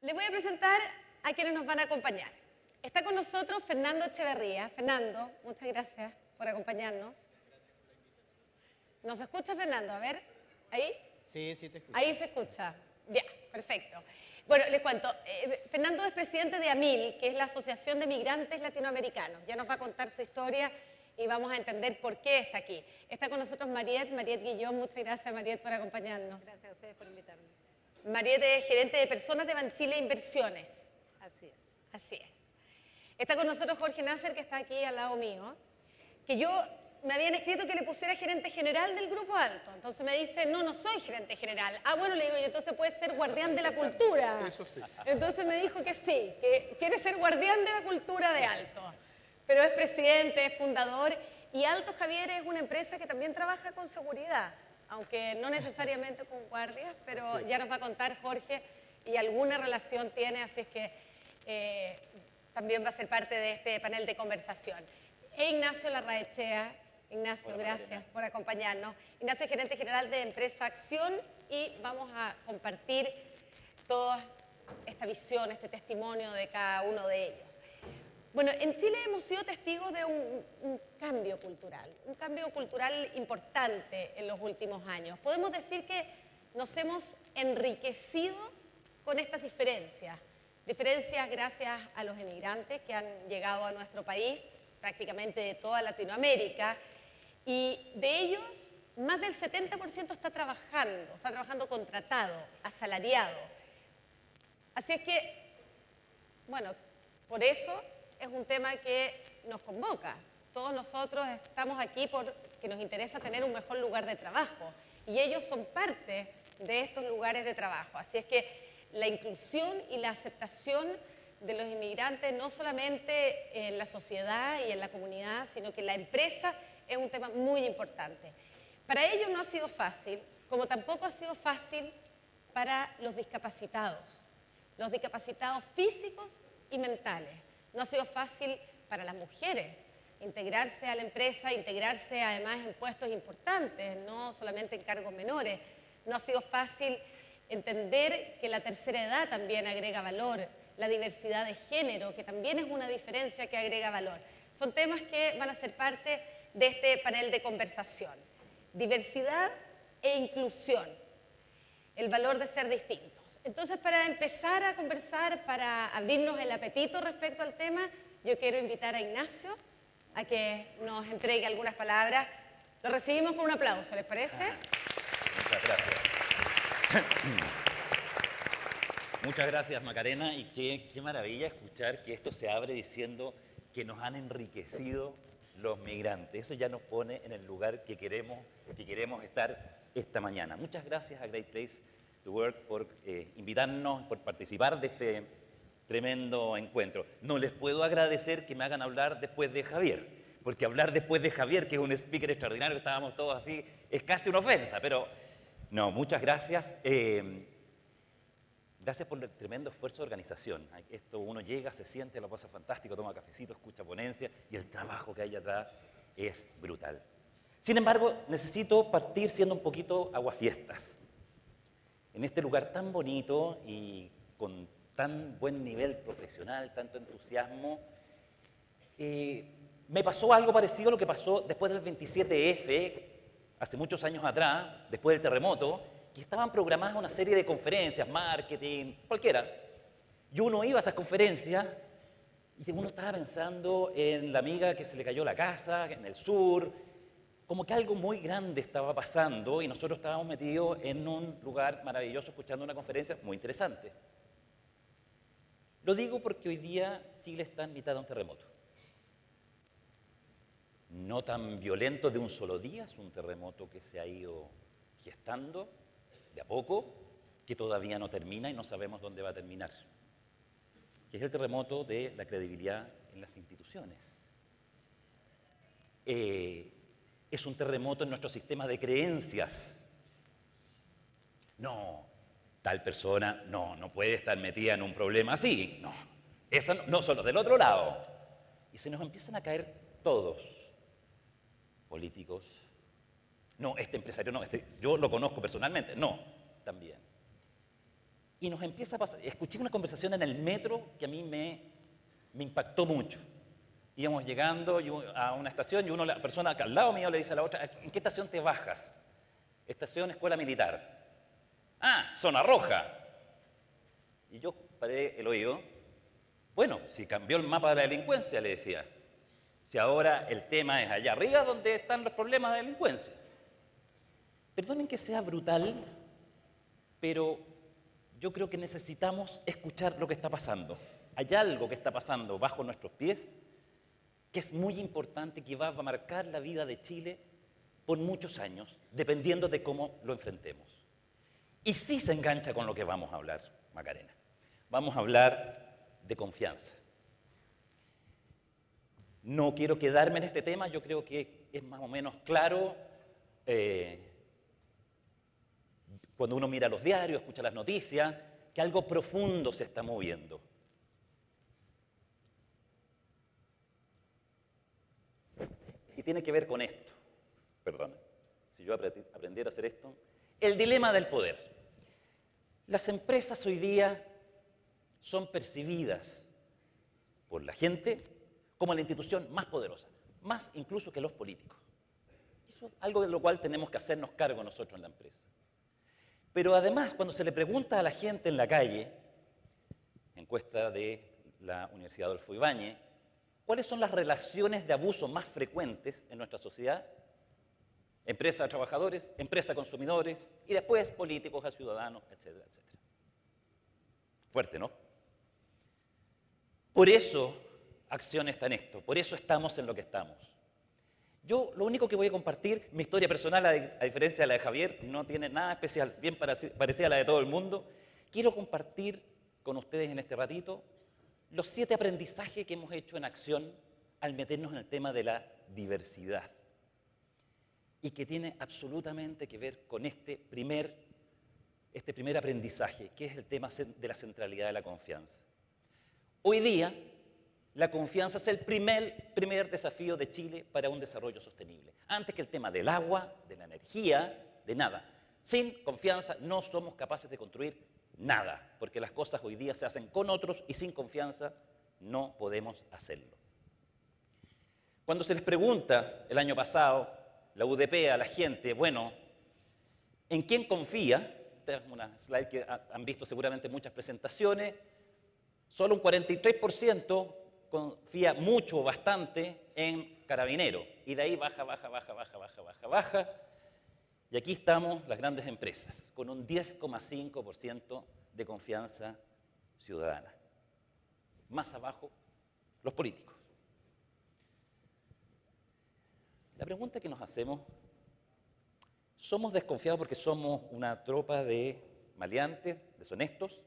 Les voy a presentar a quienes nos van a acompañar. Está con nosotros Fernando Echeverría. Fernando, muchas gracias por acompañarnos. ¿Nos escucha, Fernando? A ver, ¿ahí? Sí, sí te escucho. Ahí se escucha. Ya, perfecto. Bueno, les cuento. Fernando es presidente de AMIL, que es la Asociación de Migrantes Latinoamericanos. Ya nos va a contar su historia y vamos a entender por qué está aquí. Está con nosotros Mariette Guillón. Muchas gracias, Mariette, por acompañarnos. Gracias a ustedes por invitarme. Mariette es gerente de personas de Banchile Inversiones. Así es. Así es. Está con nosotros Jorge Nasser, que está aquí al lado mío, que me habían escrito que le pusiera gerente general del Grupo Alto. Entonces me dice, no, no soy gerente general. Ah, bueno, le digo, y entonces puedes ser guardián de la cultura. Eso sí. Entonces me dijo que sí, que quiere ser guardián de la cultura de Alto. Pero es presidente, es fundador, y Alto, Javier, es una empresa que también trabaja con seguridad, aunque no necesariamente con guardias, pero ya nos va a contar Jorge, y alguna relación tiene, así es que también va a ser parte de este panel de conversación. E Ignacio Larraechea. Ignacio, hola, gracias Mariana, por acompañarnos. Ignacio es gerente general de Empresa Acción y vamos a compartir toda esta visión, este testimonio de cada uno de ellos. Bueno, en Chile hemos sido testigos de un cambio cultural importante en los últimos años. Podemos decir que nos hemos enriquecido con estas diferencias gracias a los emigrantes que han llegado a nuestro país, prácticamente de toda Latinoamérica, y de ellos más del 70% está trabajando contratado, asalariado. Así es que, bueno, por eso es un tema que nos convoca. Todos nosotros estamos aquí porque nos interesa tener un mejor lugar de trabajo y ellos son parte de estos lugares de trabajo. Así es que la inclusión y la aceptación de los inmigrantes no solamente en la sociedad y en la comunidad, sino que en la empresa es un tema muy importante. Para ellos no ha sido fácil, como tampoco ha sido fácil para los discapacitados físicos y mentales. No ha sido fácil para las mujeres integrarse a la empresa, integrarse además en puestos importantes, no solamente en cargos menores. No ha sido fácil entender que la tercera edad también agrega valor, la diversidad de género, que también es una diferencia que agrega valor. Son temas que van a ser parte de este panel de conversación. Diversidad e inclusión, el valor de ser distintos. Entonces, para empezar a conversar, para abrirnos el apetito respecto al tema, yo quiero invitar a Ignacio a que nos entregue algunas palabras. Lo recibimos con un aplauso, ¿les parece? Muchas gracias. Muchas gracias, Macarena, y qué maravilla escuchar que esto se abre diciendo que nos han enriquecido los migrantes. Eso ya nos pone en el lugar que queremos estar esta mañana. Muchas gracias a Great Place to Work por invitarnos, por participar de este tremendo encuentro. No les puedo agradecer que me hagan hablar después de Javier, porque hablar después de Javier, que es un speaker extraordinario, estábamos todos así, es casi una ofensa, pero no, muchas gracias. Gracias por el tremendo esfuerzo de organización. Esto uno llega, se siente, lo pasa fantástico, toma cafecito, escucha ponencia y el trabajo que hay atrás es brutal. Sin embargo, necesito partir siendo un poquito aguafiestas. En este lugar tan bonito y con tan buen nivel profesional, tanto entusiasmo, me pasó algo parecido a lo que pasó después del 27F, hace muchos años atrás, después del terremoto, que estaban programadas una serie de conferencias, marketing, cualquiera. Y uno iba a esas conferencias y uno estaba pensando en la amiga que se le cayó la casa, en el sur, como que algo muy grande estaba pasando y nosotros estábamos metidos en un lugar maravilloso escuchando una conferencia muy interesante. Lo digo porque hoy día Chile está en mitad de un terremoto. No tan violento de un solo día, es un terremoto que se ha ido gestando de a poco, que todavía no termina y no sabemos dónde va a terminar, que es el terremoto de la credibilidad en las instituciones. Es un terremoto en nuestro sistema de creencias. No, tal persona no puede estar metida en un problema así, no, esa no son los del otro lado. Y se nos empiezan a caer todos, políticos, no, este empresario no, yo lo conozco personalmente, no, también. Y nos empieza a pasar, escuché una conversación en el metro que a mí me impactó mucho. Íbamos llegando a una estación y la persona al lado mío le dice a la otra, ¿en qué estación te bajas? Estación Escuela Militar. Ah, zona roja. Y yo paré el oído. Bueno, si cambió el mapa de la delincuencia, le decía. Si ahora el tema es allá arriba donde están los problemas de delincuencia. Perdonen que sea brutal, pero yo creo que necesitamos escuchar lo que está pasando. Hay algo que está pasando bajo nuestros pies que es muy importante, que va a marcar la vida de Chile por muchos años, dependiendo de cómo lo enfrentemos. Y sí se engancha con lo que vamos a hablar, Macarena. Vamos a hablar de confianza. No quiero quedarme en este tema, yo creo que es más o menos claro cuando uno mira los diarios, escucha las noticias, que algo profundo se está moviendo. Y tiene que ver con esto. Perdón, si yo aprendiera a hacer esto. El dilema del poder. Las empresas hoy día son percibidas por la gente como la institución más poderosa, más incluso que los políticos. Eso es algo de lo cual tenemos que hacernos cargo nosotros en la empresa. Pero además, cuando se le pregunta a la gente en la calle, encuesta de la Universidad Adolfo Ibáñez, ¿cuáles son las relaciones de abuso más frecuentes en nuestra sociedad? Empresa a trabajadores, empresa a consumidores y después políticos a ciudadanos, etcétera, etcétera. Fuerte, ¿no? Por eso Acción está en esto, por eso estamos en lo que estamos. Yo lo único que voy a compartir, mi historia personal, a diferencia de la de Javier, no tiene nada especial, bien parecida a la de todo el mundo. Quiero compartir con ustedes en este ratito los 7 aprendizajes que hemos hecho en Acción al meternos en el tema de la diversidad y que tiene absolutamente que ver con este primer aprendizaje, que es el tema de la centralidad de la confianza. Hoy día, la confianza es el primer desafío de Chile para un desarrollo sostenible. Antes que el tema del agua, de la energía, de nada. Sin confianza no somos capaces de construir nada, porque las cosas hoy día se hacen con otros y sin confianza no podemos hacerlo. Cuando se les pregunta el año pasado, la UDP a la gente, bueno, ¿en quién confía? Esta es una slide que han visto seguramente en muchas presentaciones. Solo un 43% confía mucho o bastante en Carabineros. Y de ahí baja. Y aquí estamos las grandes empresas, con un 10,5% de confianza ciudadana. Más abajo, los políticos. La pregunta que nos hacemos, ¿somos desconfiados porque somos una tropa de maleantes, deshonestos?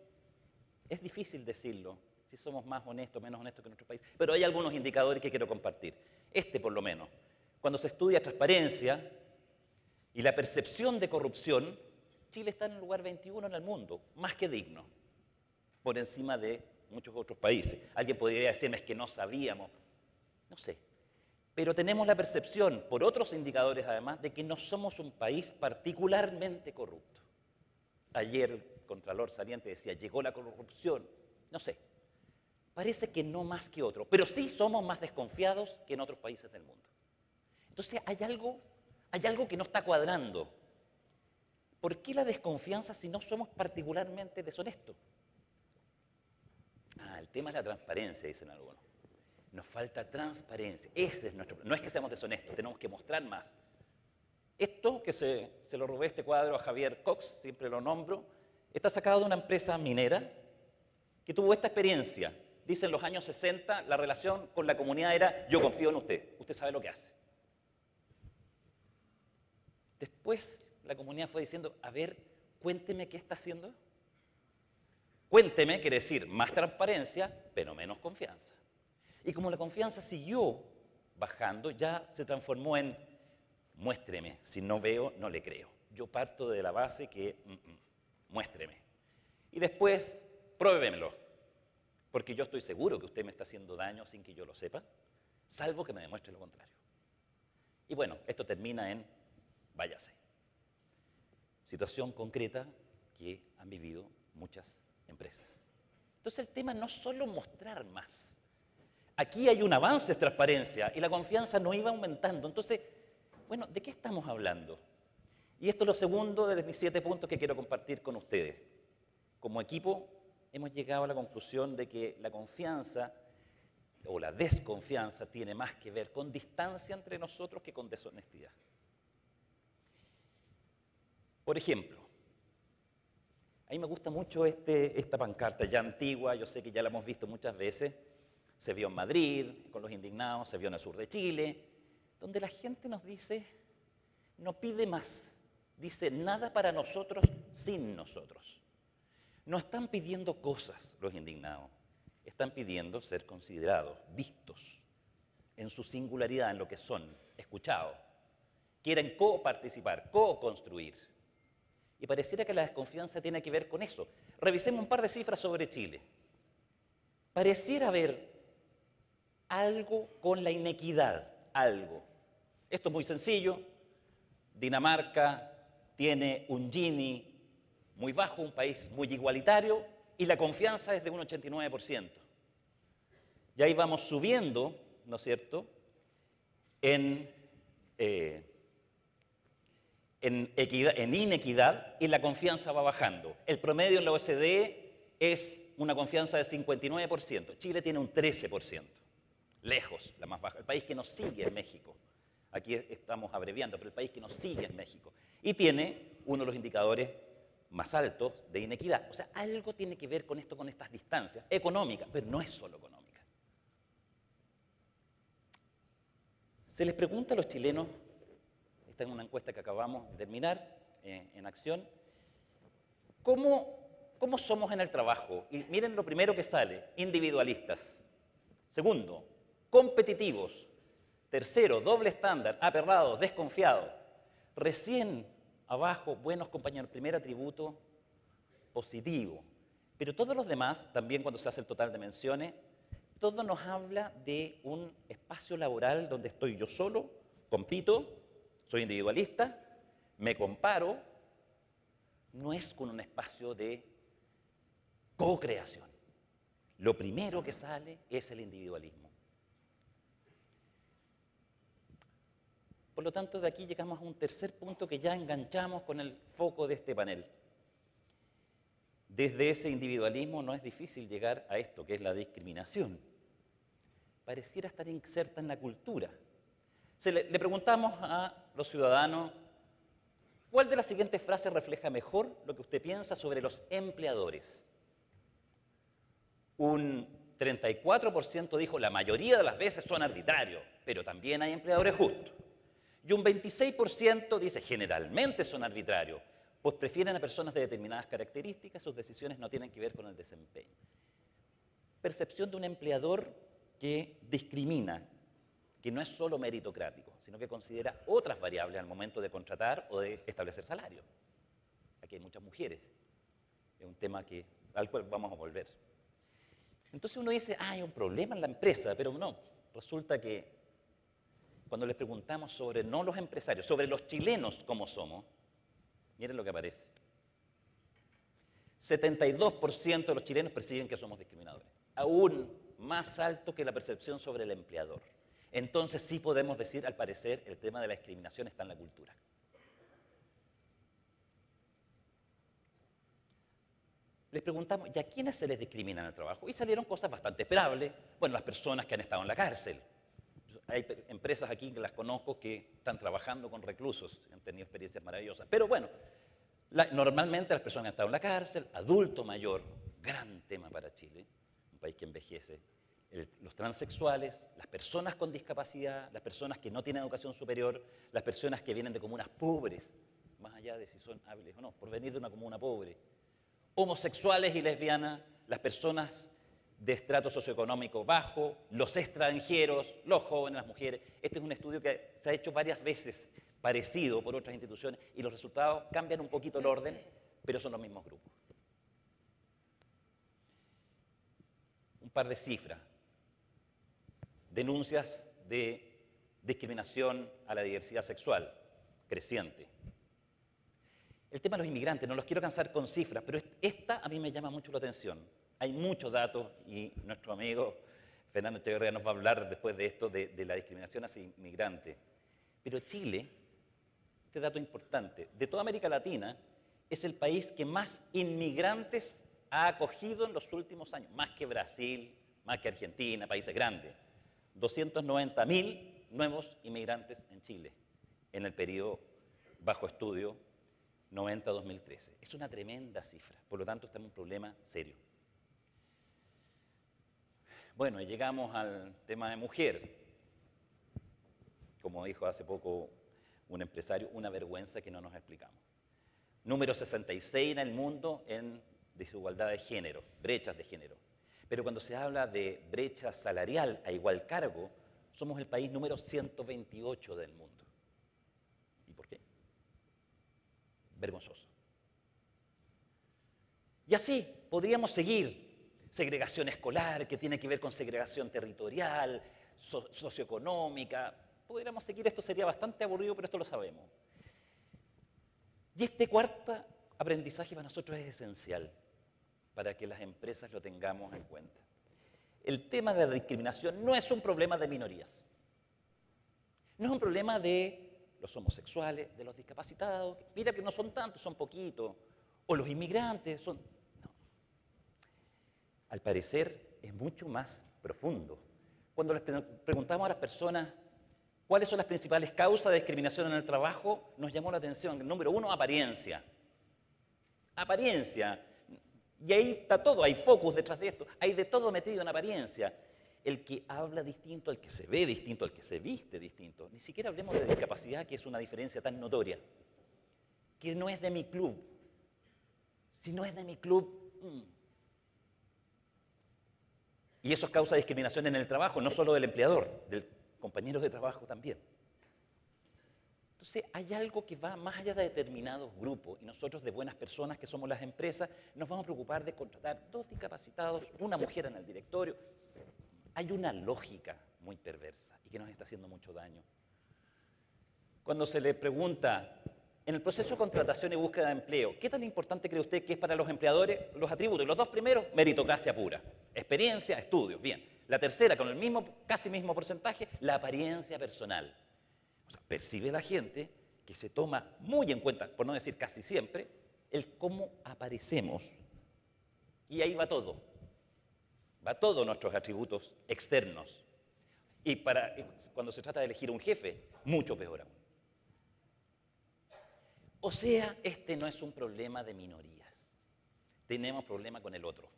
Es difícil decirlo, si somos más honestos, menos honestos que en nuestro país, pero hay algunos indicadores que quiero compartir. Por lo menos, cuando se estudia transparencia y la percepción de corrupción, Chile está en el lugar 21 en el mundo, más que digno, por encima de muchos otros países. Alguien podría decirme, es que no sabíamos, no sé. Pero tenemos la percepción, por otros indicadores además, de que no somos un país particularmente corrupto. Ayer el Contralor saliente decía, llegó la corrupción, no sé. Parece que no más que otro, pero sí somos más desconfiados que en otros países del mundo. Entonces hay algo que no está cuadrando. ¿Por qué la desconfianza si no somos particularmente deshonestos? El tema es la transparencia, dicen algunos. Nos falta transparencia. Ese es nuestro. No es que seamos deshonestos, tenemos que mostrar más. Esto que se lo robé este cuadro a Javier Cox, siempre lo nombro, está sacado de una empresa minera que tuvo esta experiencia. Dice en los años 60 la relación con la comunidad era yo confío en usted sabe lo que hace. Después la comunidad fue diciendo, a ver, cuénteme qué está haciendo. Cuénteme quiere decir más transparencia, pero menos confianza. Y como la confianza siguió bajando, ya se transformó en muéstreme, si no veo, no le creo. Yo parto de la base que muéstreme. Y después, pruébemelo, porque yo estoy seguro que usted me está haciendo daño sin que yo lo sepa, salvo que me demuestre lo contrario. Y bueno, esto termina en váyase. Situación concreta que han vivido muchas empresas. Entonces el tema no es solo mostrar más. Aquí hay un avance de transparencia y la confianza no iba aumentando. Entonces, bueno, ¿de qué estamos hablando? Y esto es lo segundo de mis 7 puntos que quiero compartir con ustedes. Como equipo hemos llegado a la conclusión de que la confianza o la desconfianza tiene más que ver con distancia entre nosotros que con deshonestidad. Por ejemplo, a mí me gusta mucho esta pancarta ya antigua, yo sé que ya la hemos visto muchas veces, se vio en Madrid, con los indignados, se vio en el sur de Chile, donde la gente nos dice, no pide más, dice nada para nosotros sin nosotros. No están pidiendo cosas los indignados, están pidiendo ser considerados, vistos en su singularidad, en lo que son, escuchados. Quieren coparticipar, co-construir. Y pareciera que la desconfianza tiene que ver con eso. Revisemos un par de cifras sobre Chile. Pareciera haber algo con la inequidad, algo. Esto es muy sencillo. Dinamarca tiene un Gini muy bajo, un país muy igualitario, y la confianza es de un 89%. Y ahí vamos subiendo, ¿no es cierto?, en inequidad, y la confianza va bajando. El promedio en la OCDE es una confianza de 59%. Chile tiene un 13%. Lejos, la más baja. El país que nos sigue es México. Aquí estamos abreviando, pero el país que nos sigue es México. Y tiene uno de los indicadores más altos de inequidad. O sea, algo tiene que ver con esto, con estas distancias económicas, pero no es solo económica. Se les pregunta a los chilenos, esta es una encuesta que acabamos de terminar en Acción, ¿cómo somos en el trabajo? Y miren lo primero que sale, individualistas. Segundo, competitivos. Tercero, doble estándar, aperrados, desconfiados. Recién abajo, buenos compañeros, primer atributo, positivo. Pero todos los demás, también cuando se hace el total de menciones, todo nos habla de un espacio laboral donde estoy yo solo, compito, soy individualista, me comparo, no es con un espacio de co-creación. Lo primero que sale es el individualismo. Por lo tanto, de aquí llegamos a un tercer punto que ya enganchamos con el foco de este panel. Desde ese individualismo no es difícil llegar a esto, que es la discriminación. Pareciera estar inserta en la cultura. Le preguntamos a los ciudadanos, ¿cuál de las siguientes frases refleja mejor lo que usted piensa sobre los empleadores? Un 34% dijo, la mayoría de las veces son arbitrarios, pero también hay empleadores justos. Y un 26% dice, generalmente son arbitrarios, pues prefieren a personas de determinadas características, sus decisiones no tienen que ver con el desempeño. Percepción de un empleador que discrimina, que no es solo meritocrático, sino que considera otras variables al momento de contratar o de establecer salario. Aquí hay muchas mujeres, es un tema al cual vamos a volver. Entonces uno dice, hay un problema en la empresa, pero no, resulta que cuando les preguntamos sobre no los empresarios, sobre los chilenos cómo somos, miren lo que aparece. 72% de los chilenos perciben que somos discriminadores, aún más alto que la percepción sobre el empleador. Entonces sí podemos decir, al parecer, el tema de la discriminación está en la cultura. Les preguntamos, ¿y a quiénes se les discrimina en el trabajo? Y salieron cosas bastante esperables. Bueno, las personas que han estado en la cárcel. Hay empresas aquí que las conozco que están trabajando con reclusos, han tenido experiencias maravillosas. Pero bueno, normalmente las personas que han estado en la cárcel, adulto mayor, gran tema para Chile, un país que envejece, los transexuales, las personas con discapacidad, las personas que no tienen educación superior, las personas que vienen de comunas pobres, más allá de si son hábiles o no, por venir de una comuna pobre, homosexuales y lesbianas, las personas de estrato socioeconómico bajo, los extranjeros, los jóvenes, las mujeres. Este es un estudio que se ha hecho varias veces, parecido por otras instituciones, y los resultados cambian un poquito el orden, pero son los mismos grupos. Un par de cifras. Denuncias de discriminación a la diversidad sexual, creciente. El tema de los inmigrantes, no los quiero cansar con cifras, pero esta a mí me llama mucho la atención. Hay muchos datos y nuestro amigo Fernando Echeverría nos va a hablar después de esto de la discriminación hacia inmigrantes. Pero Chile, este dato importante, de toda América Latina, es el país que más inmigrantes ha acogido en los últimos años, más que Brasil, más que Argentina, países grandes. 290.000 nuevos inmigrantes en Chile en el periodo bajo estudio 90-2013. Es una tremenda cifra, por lo tanto estamos en un problema serio. Bueno, y llegamos al tema de mujer. Como dijo hace poco un empresario, una vergüenza que no nos explicamos. Número 66 en el mundo en desigualdad de género, brechas de género. Pero cuando se habla de brecha salarial a igual cargo, somos el país número 128 del mundo. ¿Y por qué? Vergonzoso. Y así podríamos seguir. Segregación escolar, que tiene que ver con segregación territorial, socioeconómica. Podríamos seguir, esto sería bastante aburrido, pero esto lo sabemos. Y este cuarto aprendizaje para nosotros es esencial para que las empresas lo tengamos en cuenta. El tema de la discriminación no es un problema de minorías. No es un problema de los homosexuales, de los discapacitados. Mira que no son tantos, son poquitos. O los inmigrantes, son... No. Al parecer es mucho más profundo. Cuando les preguntamos a las personas cuáles son las principales causas de discriminación en el trabajo, nos llamó la atención. Número uno, apariencia. Apariencia. Y ahí está todo, hay focus detrás de esto, hay de todo metido en apariencia. El que habla distinto, el que se ve distinto, el que se viste distinto. Ni siquiera hablemos de discapacidad, que es una diferencia tan notoria. Que no es de mi club. Si no es de mi club... Y eso causa discriminación en el trabajo, no solo del empleador, del compañero de trabajo también. Entonces, hay algo que va más allá de determinados grupos y nosotros, de buenas personas que somos las empresas, nos vamos a preocupar de contratar 2 discapacitados, una mujer en el directorio. Hay una lógica muy perversa y que nos está haciendo mucho daño. Cuando se le pregunta, en el proceso de contratación y búsqueda de empleo, ¿qué tan importante cree usted que es para los empleadores los atributos? Los 2 primeros, meritocracia pura. Experiencia, estudios, bien. La tercera, con el mismo, casi mismo porcentaje, la apariencia personal. O sea, percibe la gente que se toma muy en cuenta, por no decir casi siempre, el cómo aparecemos. Y ahí va todo. Va todos nuestros atributos externos. Y cuando se trata de elegir un jefe, mucho peor aún. O sea, este no es un problema de minorías. Tenemos problema con el otro.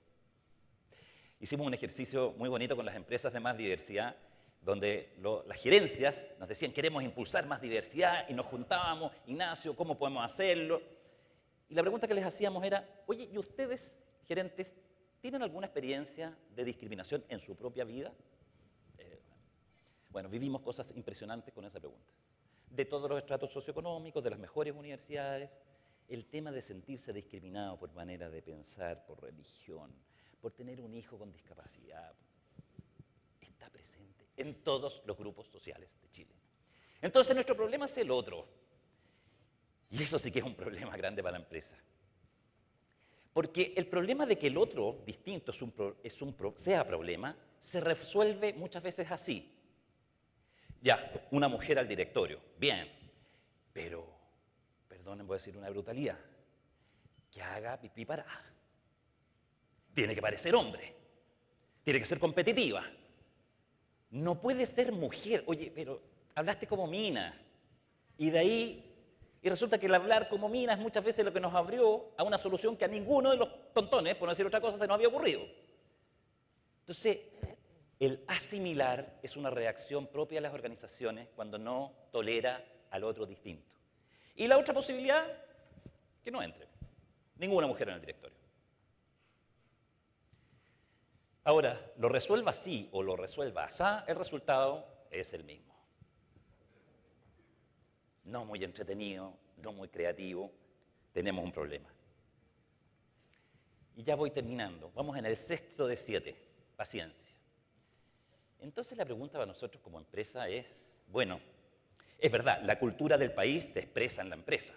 Hicimos un ejercicio muy bonito con las empresas de más diversidad, donde las gerencias nos decían, queremos impulsar más diversidad, y nos juntábamos, Ignacio, ¿cómo podemos hacerlo? Y la pregunta que les hacíamos era, oye, ¿y ustedes, gerentes, tienen alguna experiencia de discriminación en su propia vida? Bueno, vivimos cosas impresionantes con esa pregunta. De todos los estratos socioeconómicos, de las mejores universidades, el tema de sentirse discriminado por manera de pensar, por religión, por tener un hijo con discapacidad, está presente en todos los grupos sociales de Chile. Entonces nuestro problema es el otro. Y eso sí que es un problema grande para la empresa. Porque el problema de que el otro distinto sea problema, se resuelve muchas veces así. Ya, una mujer al directorio, bien, pero, perdonen, voy a decir una brutalidad, que haga pipí parada. Tiene que parecer hombre, tiene que ser competitiva. No puede ser mujer. Oye, pero hablaste como mina. Y de ahí, y resulta que el hablar como mina es muchas veces lo que nos abrió a una solución que a ninguno de los tontones, por no decir otra cosa, se nos había ocurrido. Entonces, el asimilar es una reacción propia de las organizaciones cuando no tolera al otro distinto. Y la otra posibilidad, que no entre ninguna mujer en el directorio. Ahora, lo resuelva así o lo resuelva asá, el resultado es el mismo. No muy entretenido, no muy creativo, tenemos un problema. Y ya voy terminando. Vamos en el 6º de 7, paciencia. Entonces la pregunta para nosotros como empresa es, bueno, es verdad, la cultura del país se expresa en la empresa.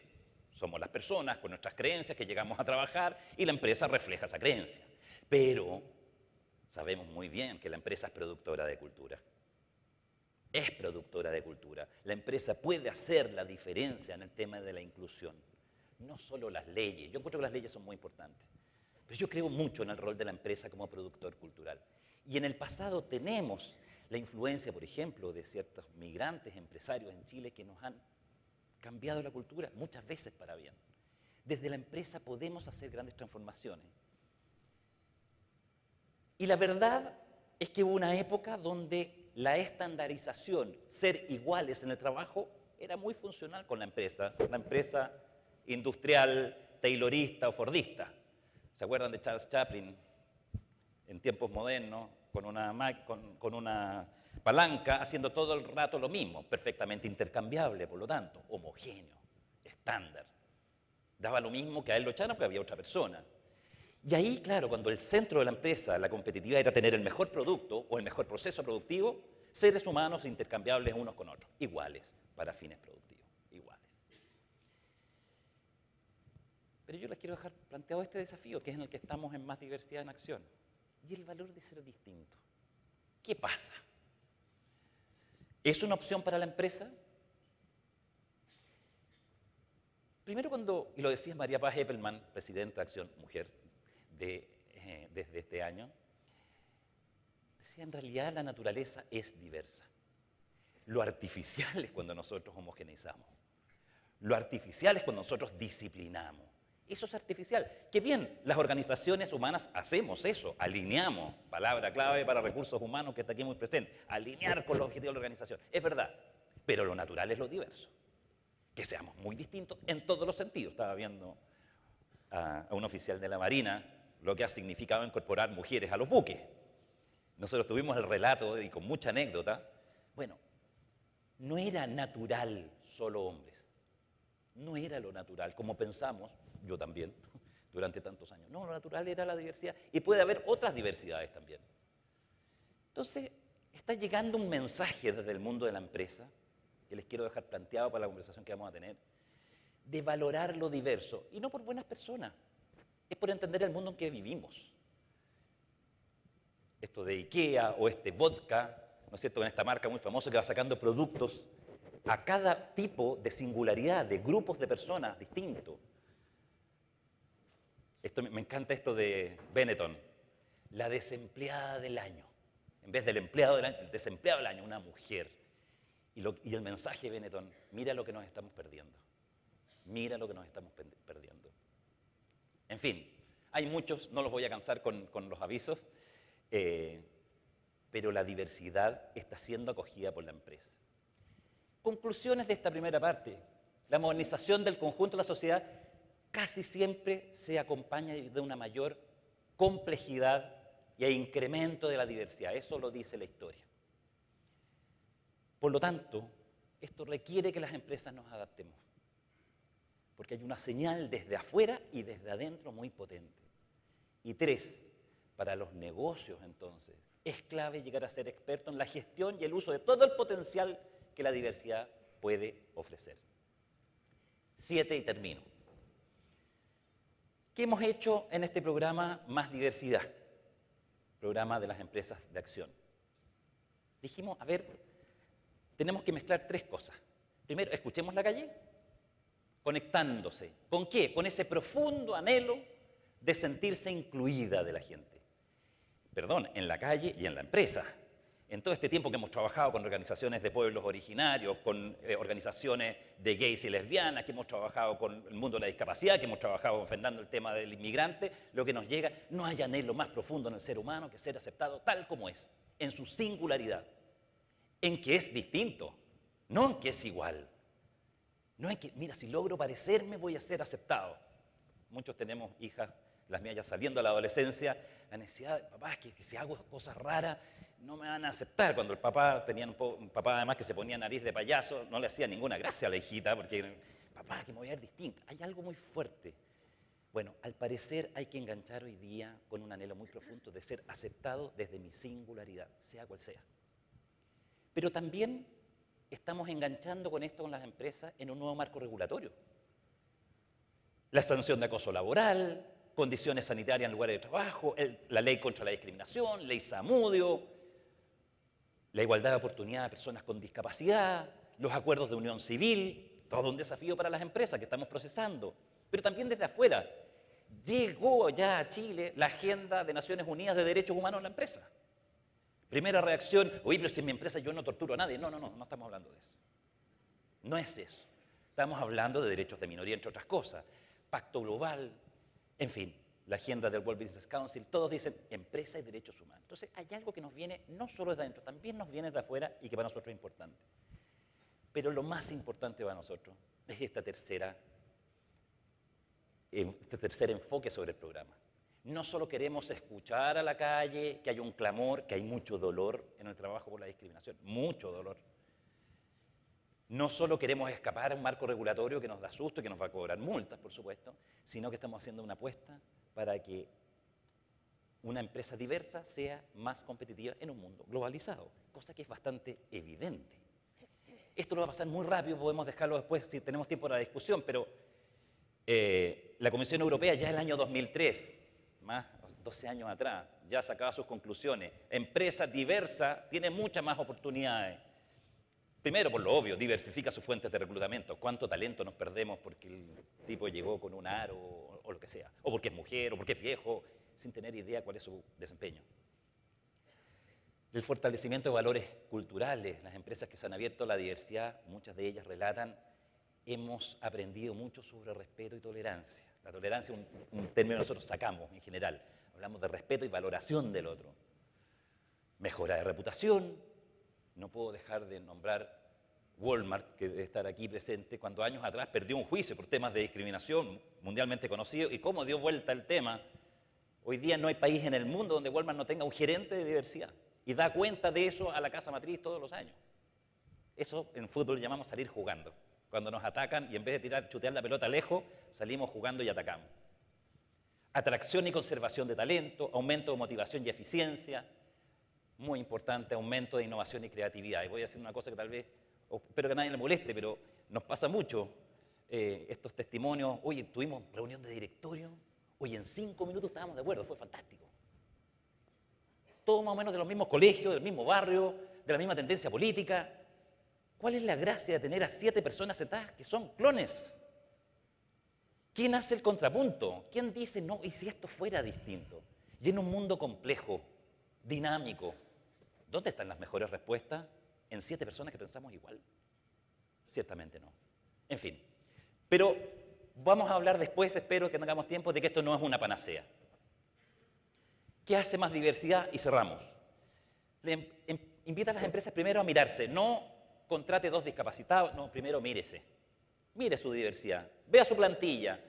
somos las personas con nuestras creencias que llegamos a trabajar y la empresa refleja esa creencia. Pero sabemos muy bien que la empresa es productora de cultura. Es productora de cultura. La empresa puede hacer la diferencia en el tema de la inclusión. No solo las leyes. Yo encuentro que las leyes son muy importantes. Pero yo creo mucho en el rol de la empresa como productor cultural. Y en el pasado tenemos la influencia, por ejemplo, de ciertos migrantes empresarios en Chile que nos han cambiado la cultura, muchas veces para bien. Desde la empresa podemos hacer grandes transformaciones. Y la verdad es que hubo una época donde la estandarización, ser iguales en el trabajo, era muy funcional con la empresa industrial, taylorista o fordista. ¿Se acuerdan de Charles Chaplin en tiempos modernos, con una palanca, haciendo todo el rato lo mismo, perfectamente intercambiable, por lo tanto, homogéneo, estándar? Daba lo mismo que a él lo echaran porque había otra persona. Y ahí, claro, cuando el centro de la empresa, la competitividad, era tener el mejor producto o el mejor proceso productivo, seres humanos intercambiables unos con otros, iguales para fines productivos, iguales. Pero yo les quiero dejar planteado este desafío, que es en el que estamos en Más Diversidad en Acción, y el valor de ser distinto. ¿Qué pasa? ¿Es una opción para la empresa? Primero y lo decía María Paz Eppelman, presidenta de Acción Mujer desde este año, decía, en realidad la naturaleza es diversa. Lo artificial es cuando nosotros homogeneizamos. Lo artificial es cuando nosotros disciplinamos. Eso es artificial. Qué bien, las organizaciones humanas hacemos eso, alineamos, palabra clave para recursos humanos que está aquí muy presente, alinear con los objetivos de la organización. Es verdad, pero lo natural es lo diverso. Que seamos muy distintos en todos los sentidos. Estaba viendo a un oficial de la Marina lo que ha significado incorporar mujeres a los buques. Nosotros tuvimos el relato y con mucha anécdota. Bueno, no era natural solo hombres. No era lo natural, como pensamos, yo también, durante tantos años. No, lo natural era la diversidad y puede haber otras diversidades también. Entonces, está llegando un mensaje desde el mundo de la empresa que les quiero dejar planteado para la conversación que vamos a tener, de valorar lo diverso, y no por buenas personas, es por entender el mundo en que vivimos. Esto de IKEA o este vodka, ¿no es cierto?, con esta marca muy famosa que va sacando productos a cada tipo de singularidad, de grupos de personas distintos. Me encanta esto de Benetton, la desempleada del año. En vez del empleado del año, el desempleado del año, una mujer. Y el mensaje de Benetton, mira lo que nos estamos perdiendo. Mira lo que nos estamos perdiendo. En fin, hay muchos, no los voy a cansar con los avisos, pero la diversidad está siendo acogida por la empresa. Conclusiones de esta primera parte. La modernización del conjunto de la sociedad casi siempre se acompaña de una mayor complejidad y incremento de la diversidad. Eso lo dice la historia. Por lo tanto, esto requiere que las empresas nos adaptemos, porque hay una señal desde afuera y desde adentro muy potente. Y 3, para los negocios entonces, es clave llegar a ser experto en la gestión y el uso de todo el potencial que la diversidad puede ofrecer. 7 y termino. ¿Qué hemos hecho en este programa Más Diversidad? Programa de las empresas de acción. Dijimos, a ver, tenemos que mezclar 3 cosas. Primero, escuchemos la calle, conectándose. ¿Con qué? Con ese profundo anhelo de sentirse incluida de la gente. Perdón, en la calle y en la empresa. En todo este tiempo que hemos trabajado con organizaciones de pueblos originarios, con organizaciones de gays y lesbianas, que hemos trabajado con el mundo de la discapacidad, que hemos trabajado ofendando el tema del inmigrante, lo que nos llega, no hay anhelo más profundo en el ser humano que ser aceptado tal como es, en su singularidad, en que es distinto, no en que es igual. No en que, mira, si logro parecerme voy a ser aceptado. Muchos tenemos hijas, las mías ya saliendo a la adolescencia, la necesidad de papá, que si hago cosas raras no me van a aceptar. Cuando el papá tenía un papá además que se ponía nariz de payaso, no le hacía ninguna gracia a la hijita, porque papá, que me voy a ver distinta. Hay algo muy fuerte. Bueno, al parecer hay que enganchar hoy día con un anhelo muy profundo de ser aceptado desde mi singularidad, sea cual sea. Pero también estamos enganchando con esto con las empresas en un nuevo marco regulatorio. la sanción de acoso laboral, condiciones sanitarias en lugares de trabajo, la ley contra la discriminación, ley Zamudio, la igualdad de oportunidad de personas con discapacidad, los acuerdos de unión civil, todo un desafío para las empresas que estamos procesando. Pero también desde afuera, llegó ya a Chile la Agenda de Naciones Unidas de Derechos Humanos en la empresa. Primera reacción, oye, pero si en mi empresa yo no torturo a nadie. No estamos hablando de eso. No es eso. Estamos hablando de derechos de minoría, entre otras cosas. Pacto global, en fin, la agenda del World Business Council, todos dicen empresa y derechos humanos. Entonces hay algo que nos viene no solo desde adentro, también nos viene de afuera y que para nosotros es importante. Pero lo más importante para nosotros es este tercer enfoque sobre el programa. No solo queremos escuchar a la calle que hay un clamor, que hay mucho dolor en el trabajo por la discriminación, mucho dolor. No solo queremos escapar a un marco regulatorio que nos da susto y que nos va a cobrar multas, por supuesto, sino que estamos haciendo una apuesta para que una empresa diversa sea más competitiva en un mundo globalizado, cosa que es bastante evidente. Esto lo va a pasar muy rápido, podemos dejarlo después si tenemos tiempo para la discusión, pero la Comisión Europea ya en el año 2003, más 12 años atrás, ya sacaba sus conclusiones. Empresa diversa tiene muchas más oportunidades. Primero, por lo obvio, diversifica sus fuentes de reclutamiento. ¿Cuánto talento nos perdemos porque el tipo llegó con un aro o lo que sea? O porque es mujer, o porque es viejo, sin tener idea cuál es su desempeño. El fortalecimiento de valores culturales. Las empresas que se han abierto a la diversidad, muchas de ellas relatan, hemos aprendido mucho sobre respeto y tolerancia. La tolerancia es un término que nosotros sacamos en general. Hablamos de respeto y valoración del otro. Mejora de reputación. No puedo dejar de nombrar Walmart, que debe estar aquí presente, cuando años atrás perdió un juicio por temas de discriminación mundialmente conocido y cómo dio vuelta el tema. Hoy día no hay país en el mundo donde Walmart no tenga un gerente de diversidad y da cuenta de eso a la casa matriz todos los años. Eso en fútbol llamamos salir jugando. Cuando nos atacan y en vez de chutear la pelota lejos, salimos jugando y atacamos. Atracción y conservación de talento, aumento de motivación y eficiencia, muy importante, aumento de innovación y creatividad. Y voy a decir una cosa que tal vez, espero que a nadie le moleste, pero nos pasa mucho estos testimonios. Oye, tuvimos reunión de directorio, oye, en 5 minutos estábamos de acuerdo, fue fantástico. Todos más o menos de los mismos colegios, del mismo barrio, de la misma tendencia política. ¿Cuál es la gracia de tener a 7 personas sentadas que son clones? ¿Quién hace el contrapunto? ¿Quién dice, no, y si esto fuera distinto? Y en un mundo complejo, dinámico, ¿dónde están las mejores respuestas? ¿En 7 personas que pensamos igual? Ciertamente no. En fin, pero vamos a hablar después, espero que tengamos tiempo, de que esto no es una panacea. ¿Qué hace más diversidad? Y cerramos. Invita a las empresas primero a mirarse, no contrate 2 discapacitados, no, primero mírese. Mire su diversidad, vea su plantilla.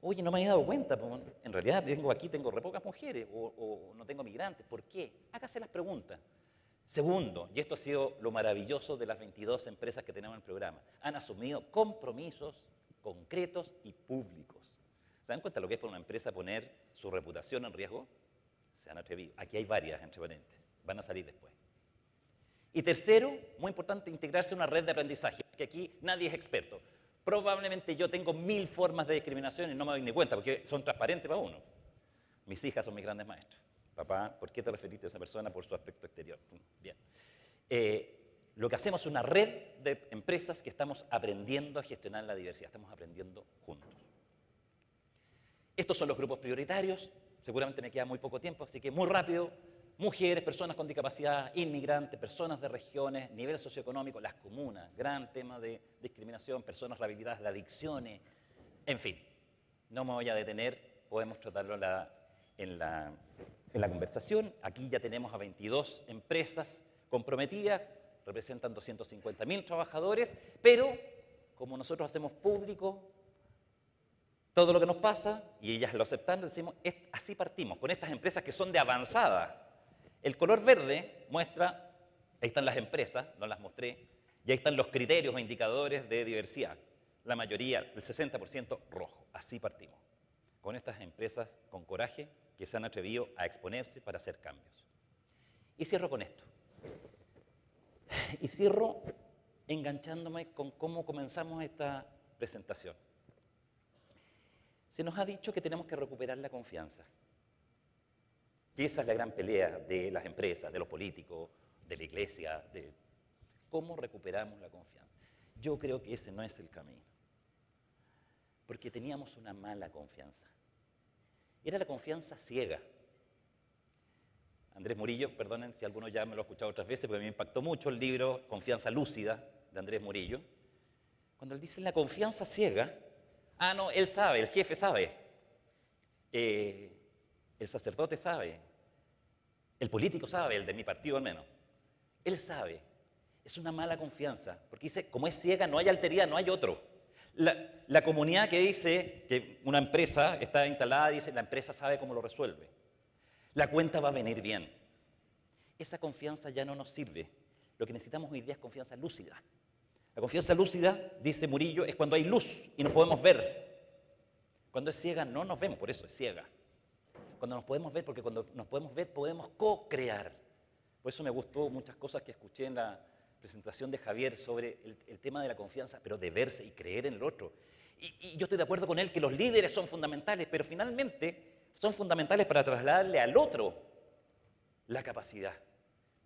Oye, no me había dado cuenta, en realidad tengo re pocas mujeres o no tengo migrantes. ¿Por qué? Hágase las preguntas. Segundo, y esto ha sido lo maravilloso de las 22 empresas que tenemos en el programa, han asumido compromisos concretos y públicos. ¿Se dan cuenta lo que es para una empresa poner su reputación en riesgo? Se han atrevido. Aquí hay varias, entre paréntesis, van a salir después. Y tercero, muy importante, integrarse a una red de aprendizaje, que aquí nadie es experto. Probablemente yo tengo 1000 formas de discriminación y no me doy ni cuenta, porque son transparentes para uno. Mis hijas son mis grandes maestras. Papá, ¿por qué te referiste a esa persona por su aspecto exterior? Bien. Lo que hacemos es una red de empresas que estamos aprendiendo a gestionar la diversidad, estamos aprendiendo juntos. Estos son los grupos prioritarios, seguramente me queda muy poco tiempo, así que muy rápido. Mujeres, personas con discapacidad, inmigrantes, personas de regiones, nivel socioeconómico, las comunas, gran tema de discriminación, personas rehabilitadas de adicciones, en fin. No me voy a detener, podemos tratarlo en la conversación. Aquí ya tenemos a 22 empresas comprometidas, representan 250.000 trabajadores, pero como nosotros hacemos público todo lo que nos pasa, y ellas lo aceptan, decimos, así partimos, con estas empresas que son de avanzada. El color verde muestra, ahí están las empresas, no las mostré, y ahí están los criterios o indicadores de diversidad. La mayoría, el 60% rojo, así partimos. Con estas empresas con coraje que se han atrevido a exponerse para hacer cambios. Y cierro con esto. Y cierro enganchándome con cómo comenzamos esta presentación. Se nos ha dicho que tenemos que recuperar la confianza. Y esa es la gran pelea de las empresas, de los políticos, de la iglesia, de cómo recuperamos la confianza. Yo creo que ese no es el camino. Porque teníamos una mala confianza. Era la confianza ciega. Andrés Murillo, perdonen si alguno ya me lo ha escuchado otras veces, porque a mí me impactó mucho el libro Confianza Lúcida de Andrés Murillo. Cuando él dice la confianza ciega, no, él sabe, el jefe sabe, el sacerdote sabe, el político sabe, el de mi partido al menos. Él sabe. Es una mala confianza, porque dice, como es ciega, no hay alteridad, no hay otro. La comunidad que dice que una empresa está instalada, dice, la empresa sabe cómo lo resuelve. La cuenta va a venir bien. Esa confianza ya no nos sirve. Lo que necesitamos hoy día es confianza lúcida. La confianza lúcida, dice Murillo, es cuando hay luz y nos podemos ver. Cuando es ciega no nos vemos, por eso es ciega. Cuando nos podemos ver, porque cuando nos podemos ver podemos co-crear. Por eso me gustó muchas cosas que escuché en la presentación de Javier sobre el tema de la confianza, pero de verse y creer en el otro. Y yo estoy de acuerdo con él que los líderes son fundamentales, pero finalmente son fundamentales para trasladarle al otro la capacidad,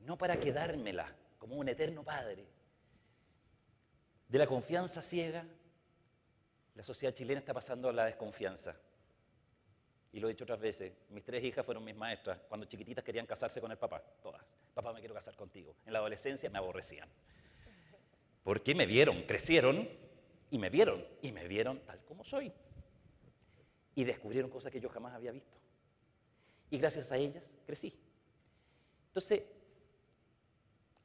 no para quedármela como un eterno padre. De la confianza ciega, la sociedad chilena está pasando a la desconfianza. Y lo he dicho otras veces, mis 3 hijas fueron mis maestras, cuando chiquititas querían casarse con el papá, todas. Papá, me quiero casar contigo. En la adolescencia me aborrecían. Porque me vieron, crecieron y me vieron tal como soy. Y descubrieron cosas que yo jamás había visto. Y gracias a ellas crecí. Entonces,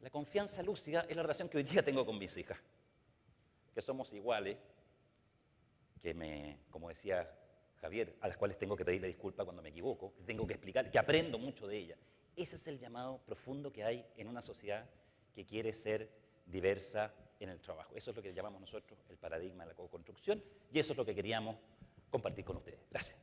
la confianza lúcida es la relación que hoy día tengo con mis hijas. Que somos iguales, como decía Javier, a las cuales tengo que pedirle disculpas cuando me equivoco, que tengo que explicar, que aprendo mucho de ellas. Ese es el llamado profundo que hay en una sociedad que quiere ser diversa en el trabajo. Eso es lo que llamamos nosotros el paradigma de la co-construcción y eso es lo que queríamos compartir con ustedes. Gracias.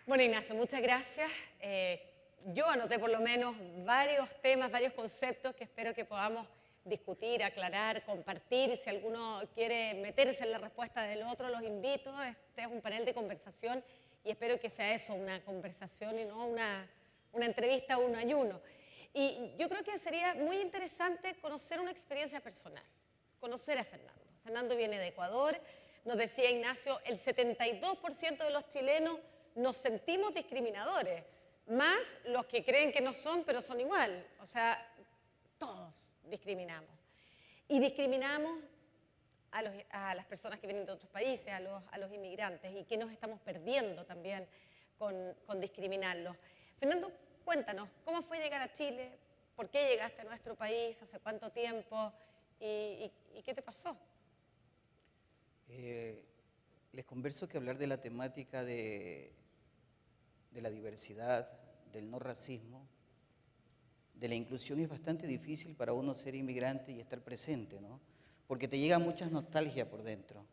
Bueno, Ignacio, muchas gracias. Yo anoté por lo menos varios temas, varios conceptos que espero que podamos discutir, aclarar, compartir. Si alguno quiere meterse en la respuesta del otro, los invito. Este es un panel de conversación y espero que sea eso, una conversación y no una entrevista uno a uno. Y yo creo que sería muy interesante conocer una experiencia personal, conocer a Fernando. Fernando viene de Ecuador, nos decía Ignacio, el 72% de los chilenos nos sentimos discriminadores, más los que creen que no son, pero son igual. O sea, todos discriminamos. Y discriminamos a las personas que vienen de otros países, a los inmigrantes, y que nos estamos perdiendo también con discriminarlos. Fernando, cuéntanos, ¿cómo fue llegar a Chile? ¿Por qué llegaste a nuestro país? ¿Hace cuánto tiempo? ¿Y qué te pasó? Les converso que hablar de la temática de la diversidad, del no racismo, de la inclusión es bastante difícil para uno ser inmigrante y estar presente, ¿no? Porque te llega mucha nostalgia por dentro,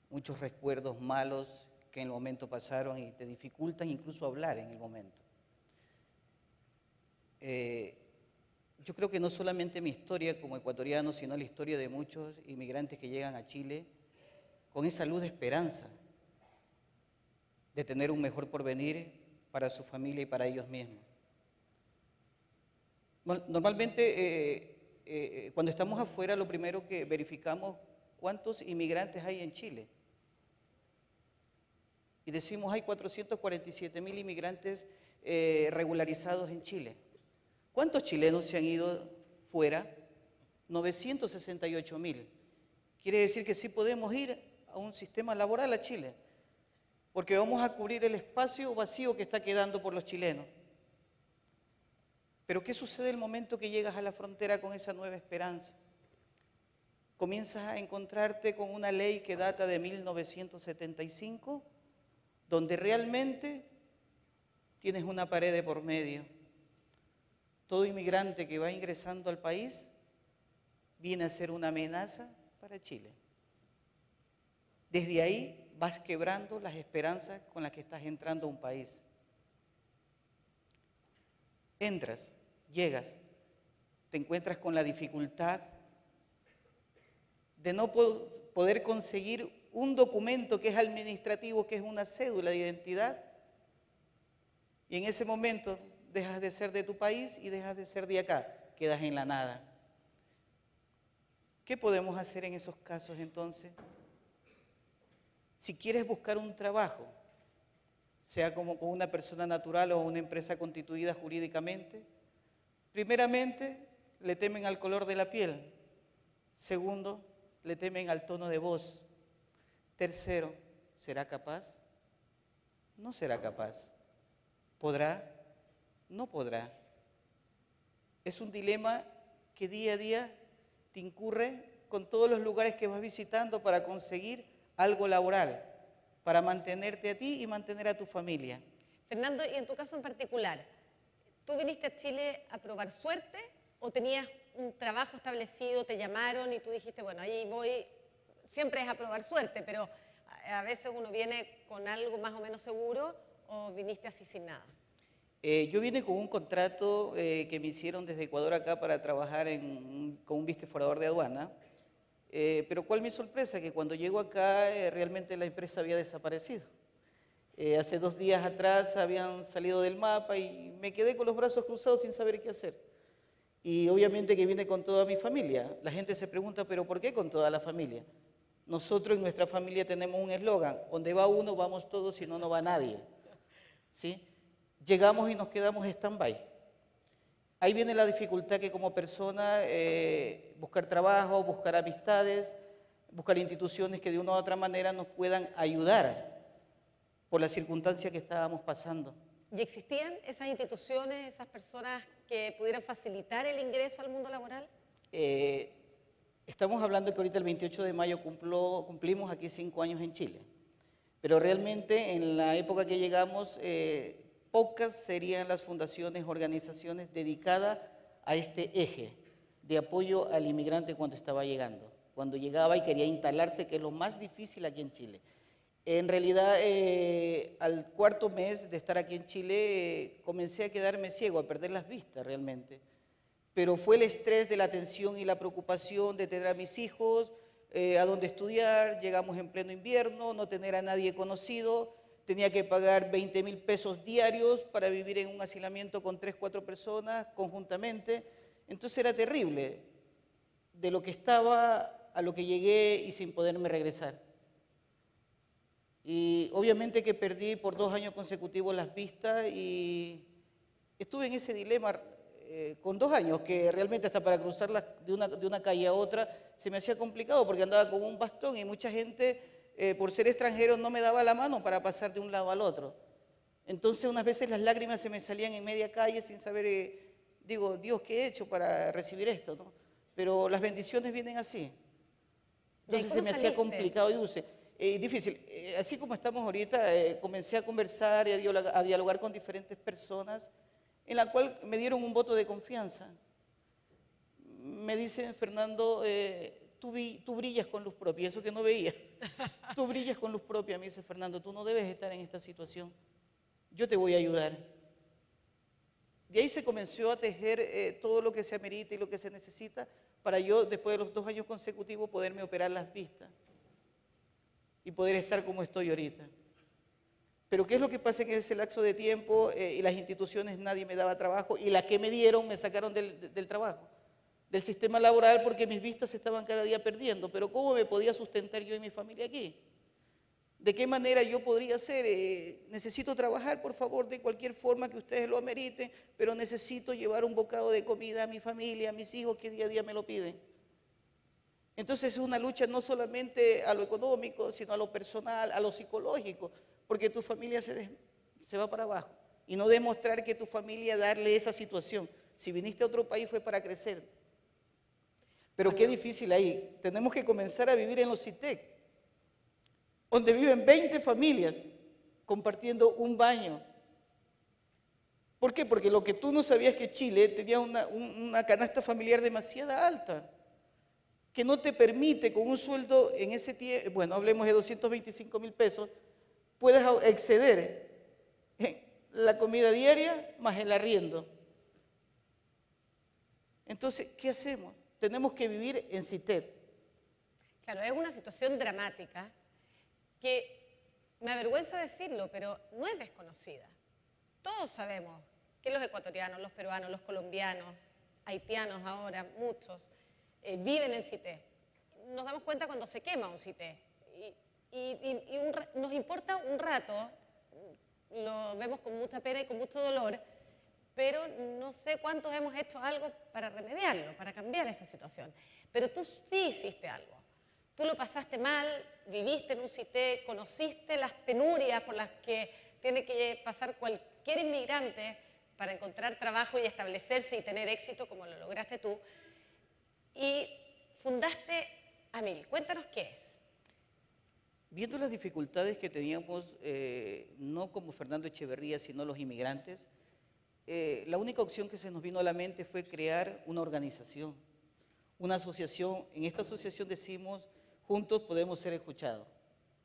muchos recuerdos malos que en el momento pasaron y te dificultan incluso hablar en el momento. Yo creo que no solamente mi historia como ecuatoriano, sino la historia de muchos inmigrantes que llegan a Chile con esa luz de esperanza, de tener un mejor porvenir para su familia y para ellos mismos. Bueno, normalmente cuando estamos afuera lo primero que verificamos cuántos inmigrantes hay en Chile. Y decimos hay 447.000 inmigrantes regularizados en Chile. ¿Cuántos chilenos se han ido fuera? 968.000. Quiere decir que sí podemos ir a un sistema laboral a Chile, porque vamos a cubrir el espacio vacío que está quedando por los chilenos. Pero ¿qué sucede el momento que llegas a la frontera con esa nueva esperanza? Comienzas a encontrarte con una ley que data de 1975, donde realmente tienes una pared de por medio. Todo inmigrante que va ingresando al país viene a ser una amenaza para Chile. Desde ahí vas quebrando las esperanzas con las que estás entrando a un país. Entras, llegas, te encuentras con la dificultad de no poder conseguir un documento que es administrativo, que es una cédula de identidad, y en ese momento dejas de ser de tu país y dejas de ser de acá, quedas en la nada. ¿Qué podemos hacer en esos casos entonces? Si quieres buscar un trabajo, sea como con una persona natural o una empresa constituida jurídicamente, primeramente le temen al color de la piel. Segundo, le temen al tono de voz. Tercero, ¿será capaz? No será capaz. ¿Podrá? No podrá. Es un dilema que día a día te incurre con todos los lugares que vas visitando para conseguir algo laboral, para mantenerte a ti y mantener a tu familia. Fernando, y en tu caso en particular, ¿tú viniste a Chile a probar suerte o tenías un trabajo establecido, te llamaron y tú dijiste, bueno, ahí voy, siempre es a probar suerte, pero a veces uno viene con algo más o menos seguro o viniste así sin nada? Yo vine con un contrato que me hicieron desde Ecuador acá para trabajar con un viceforador de aduana, pero ¿cuál mi sorpresa? Que cuando llego acá realmente la empresa había desaparecido. Hace 2 días atrás habían salido del mapa y me quedé con los brazos cruzados sin saber qué hacer. Y obviamente que vine con toda mi familia. La gente se pregunta, ¿pero por qué con toda la familia? Nosotros en nuestra familia tenemos un eslogan, donde va uno, vamos todos, si no, no va nadie. ¿Sí? Llegamos y nos quedamos stand-by. Ahí viene la dificultad que como persona, buscar trabajo, buscar amistades, buscar instituciones que de una u otra manera nos puedan ayudar por la circunstancia que estábamos pasando. ¿Y existían esas instituciones, esas personas que pudieran facilitar el ingreso al mundo laboral? Estamos hablando que ahorita el 28 de mayo cumplimos aquí 5 años en Chile, pero realmente en la época que llegamos, pocas serían las fundaciones, organizaciones dedicadas a este eje de apoyo al inmigrante cuando estaba llegando, cuando llegaba y quería instalarse, que es lo más difícil aquí en Chile. En realidad, al 4.º mes de estar aquí en Chile, comencé a quedarme ciego, a perder las vistas realmente. Pero fue el estrés de la atención y la preocupación de tener a mis hijos, a dónde estudiar, llegamos en pleno invierno, no tener a nadie conocido, tenía que pagar 20.000 pesos diarios para vivir en un asilamiento con 3, 4 personas conjuntamente. Entonces era terrible, de lo que estaba a lo que llegué y sin poderme regresar. Y obviamente que perdí por 2 años consecutivos las vistas y estuve en ese dilema con 2 años, que realmente hasta para cruzarlas de una calle a otra se me hacía complicado porque andaba con un bastón y mucha gente, por ser extranjero, no me daba la mano para pasar de un lado al otro. Entonces unas veces las lágrimas se me salían en media calle sin saber, digo, Dios, ¿qué he hecho para recibir esto? ¿No? Pero las bendiciones vienen así. Entonces se me hacía complicado y dulce. Difícil. Así como estamos ahorita, comencé a conversar y a dialogar con diferentes personas, en la cual me dieron un voto de confianza. Me dicen, Fernando, tú brillas con luz propia, eso que no veía. Tú brillas con luz propia, me dice Fernando, tú no debes estar en esta situación. Yo te voy a ayudar. De ahí se comenzó a tejer todo lo que se amerita y lo que se necesita para yo, después de los 2 años consecutivos, poderme operar las vistas y poder estar como estoy ahorita. Pero ¿qué es lo que pasa en ese lapso de tiempo? Y las instituciones, nadie me daba trabajo, y las que me dieron me sacaron del trabajo, del sistema laboral, porque mis vistas se estaban cada día perdiendo. Pero ¿cómo me podía sustentar yo y mi familia aquí? ¿De qué manera yo podría hacer? Necesito trabajar, por favor, de cualquier forma que ustedes lo ameriten, pero necesito llevar un bocado de comida a mi familia, a mis hijos que día a día me lo piden. Entonces es una lucha no solamente a lo económico, sino a lo personal, a lo psicológico, porque tu familia se va para abajo. Y no demostrar que tu familia, darle esa situación. Si viniste a otro país fue para crecer. Pero qué difícil ahí. Tenemos que comenzar a vivir en los CITEC, donde viven 20 familias compartiendo un baño. ¿Por qué? Porque lo que tú no sabías es que Chile tenía una canasta familiar demasiado alta, que no te permite con un sueldo en ese tiempo, bueno, hablemos de 225.000 pesos, puedes exceder la comida diaria más el arriendo. Entonces, ¿qué hacemos? Tenemos que vivir en CITED. Claro, es una situación dramática que, me avergüenza decirlo, pero no es desconocida. Todos sabemos que los ecuatorianos, los peruanos, los colombianos, haitianos ahora, muchos, viven en CITED. Nos damos cuenta cuando se quema un CITED. Nos importa un rato, lo vemos con mucha pena y con mucho dolor, pero no sé cuántos hemos hecho algo para remediarlo, para cambiar esa situación. Pero tú sí hiciste algo. Tú lo pasaste mal, viviste en un CITED, conociste las penurias por las que tiene que pasar cualquier inmigrante para encontrar trabajo y establecerse y tener éxito como lo lograste tú. Y fundaste AMIL. Cuéntanos qué es. Viendo las dificultades que teníamos, no como Fernando Echeverría, sino los inmigrantes, la única opción que se nos vino a la mente fue crear una organización, una asociación. En esta asociación decimos, juntos podemos ser escuchados,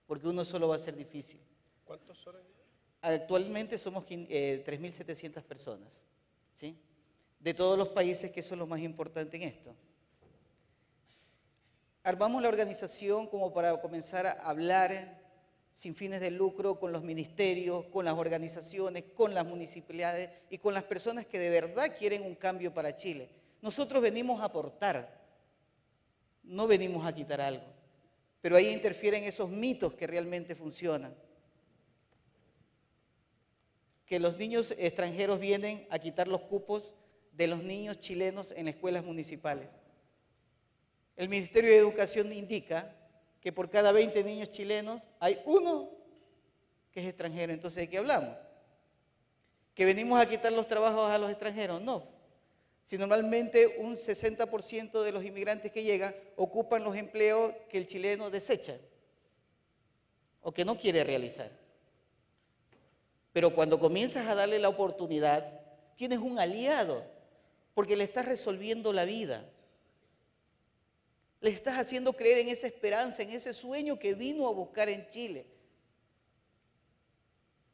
porque uno solo va a ser difícil. ¿Cuántos son? Actualmente somos 3.700 personas, ¿sí? De todos los países, que eso es lo más importante en esto. Armamos la organización como para comenzar a hablar sin fines de lucro con los ministerios, con las organizaciones, con las municipalidades y con las personas que de verdad quieren un cambio para Chile. Nosotros venimos a aportar, no venimos a quitar algo, pero ahí interfieren esos mitos que realmente funcionan. Que los niños extranjeros vienen a quitar los cupos de los niños chilenos en escuelas municipales. El Ministerio de Educación indica que por cada 20 niños chilenos hay uno que es extranjero. Entonces, ¿de qué hablamos? ¿Que venimos a quitar los trabajos a los extranjeros? No. Si normalmente un 60% de los inmigrantes que llegan ocupan los empleos que el chileno desecha o que no quiere realizar. Pero cuando comienzas a darle la oportunidad, tienes un aliado, porque le estás resolviendo la vida. Le estás haciendo creer en esa esperanza, en ese sueño que vino a buscar en Chile.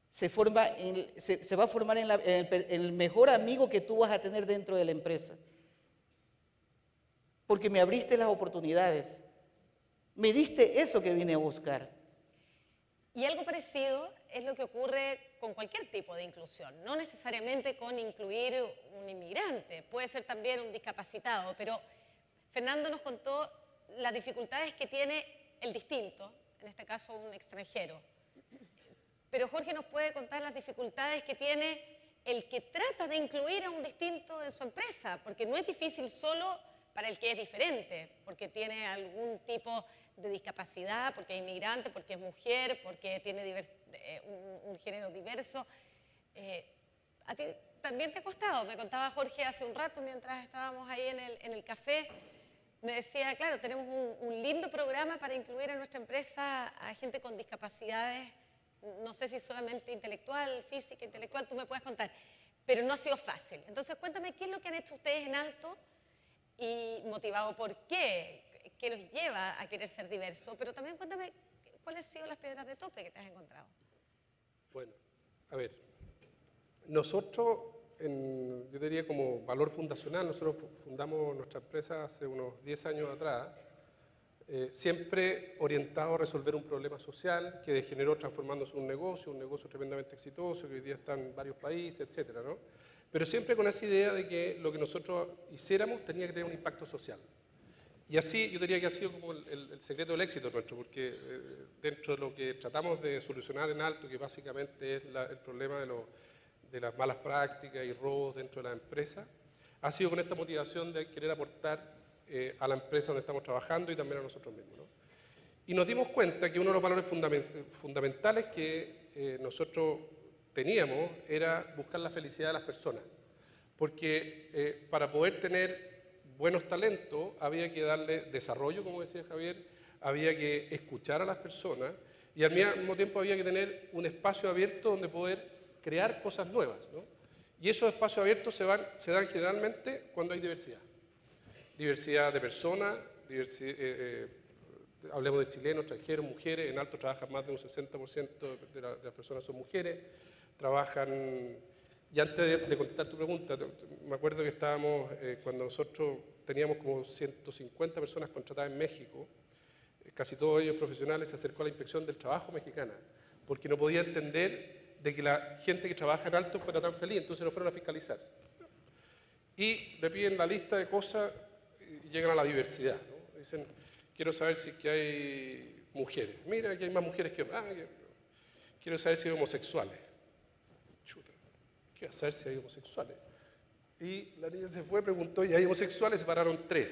Se va a formar en el mejor amigo que tú vas a tener dentro de la empresa. Porque me abriste las oportunidades. Me diste eso que vine a buscar. Y algo parecido es lo que ocurre con cualquier tipo de inclusión, no necesariamente con incluir un inmigrante, puede ser también un discapacitado, pero Fernando nos contó las dificultades que tiene el distinto, en este caso un extranjero. Pero Jorge nos puede contar las dificultades que tiene el que trata de incluir a un distinto en su empresa, porque no es difícil solo para el que es diferente, porque tiene algún tipo de discapacidad, porque es inmigrante, porque es mujer, porque tiene un género diverso. A ti también te ha costado, me contaba Jorge hace un rato mientras estábamos ahí en el café, me decía, claro, tenemos un lindo programa para incluir en nuestra empresa a gente con discapacidades, no sé si solamente intelectual, física, intelectual, tú me puedes contar, pero no ha sido fácil. Entonces cuéntame qué es lo que han hecho ustedes en Alto y motivado por qué los lleva a querer ser diverso, pero también cuéntame cuáles han sido las piedras de tope que te has encontrado. Bueno, a ver, nosotros, yo diría como valor fundacional, nosotros fundamos nuestra empresa hace unos 10 años atrás, siempre orientado a resolver un problema social que degeneró transformándose en un negocio tremendamente exitoso, que hoy día está en varios países, etcétera, ¿no? Pero siempre con esa idea de que lo que nosotros hiciéramos tenía que tener un impacto social. Y así yo diría que ha sido como el secreto del éxito nuestro, porque dentro de lo que tratamos de solucionar en Alto, que básicamente es el problema de las malas prácticas y robos dentro de la empresa, ha sido con esta motivación de querer aportar a la empresa donde estamos trabajando y también a nosotros mismos, ¿no? Y nos dimos cuenta que uno de los valores fundamentales que nosotros teníamos era buscar la felicidad de las personas, porque para poder tener buenos talentos había que darle desarrollo, como decía Javier, había que escuchar a las personas y al mismo tiempo había que tener un espacio abierto donde poder crear cosas nuevas, ¿no? Y esos espacios abiertos se dan generalmente cuando hay diversidad. Diversidad de personas, hablemos de chilenos, extranjeros, mujeres, en Alto trabajan más de un 60% de las personas son mujeres, trabajan Y antes de contestar tu pregunta, me acuerdo que estábamos, cuando nosotros teníamos como 150 personas contratadas en México, casi todos ellos profesionales, se acercó a la Inspección del Trabajo mexicana, porque no podía entender de que la gente que trabaja en alto fuera tan feliz, entonces lo fueron a fiscalizar. Y le piden la lista de cosas y llegan a la diversidad, ¿no? Dicen, quiero saber si es que hay mujeres. Mira, que hay más mujeres que hombres. Quiero saber si hay homosexuales. Chuta, ¿qué va a saber si hay homosexuales? Y la niña se fue, preguntó, ¿y hay homosexuales? Se pararon 3.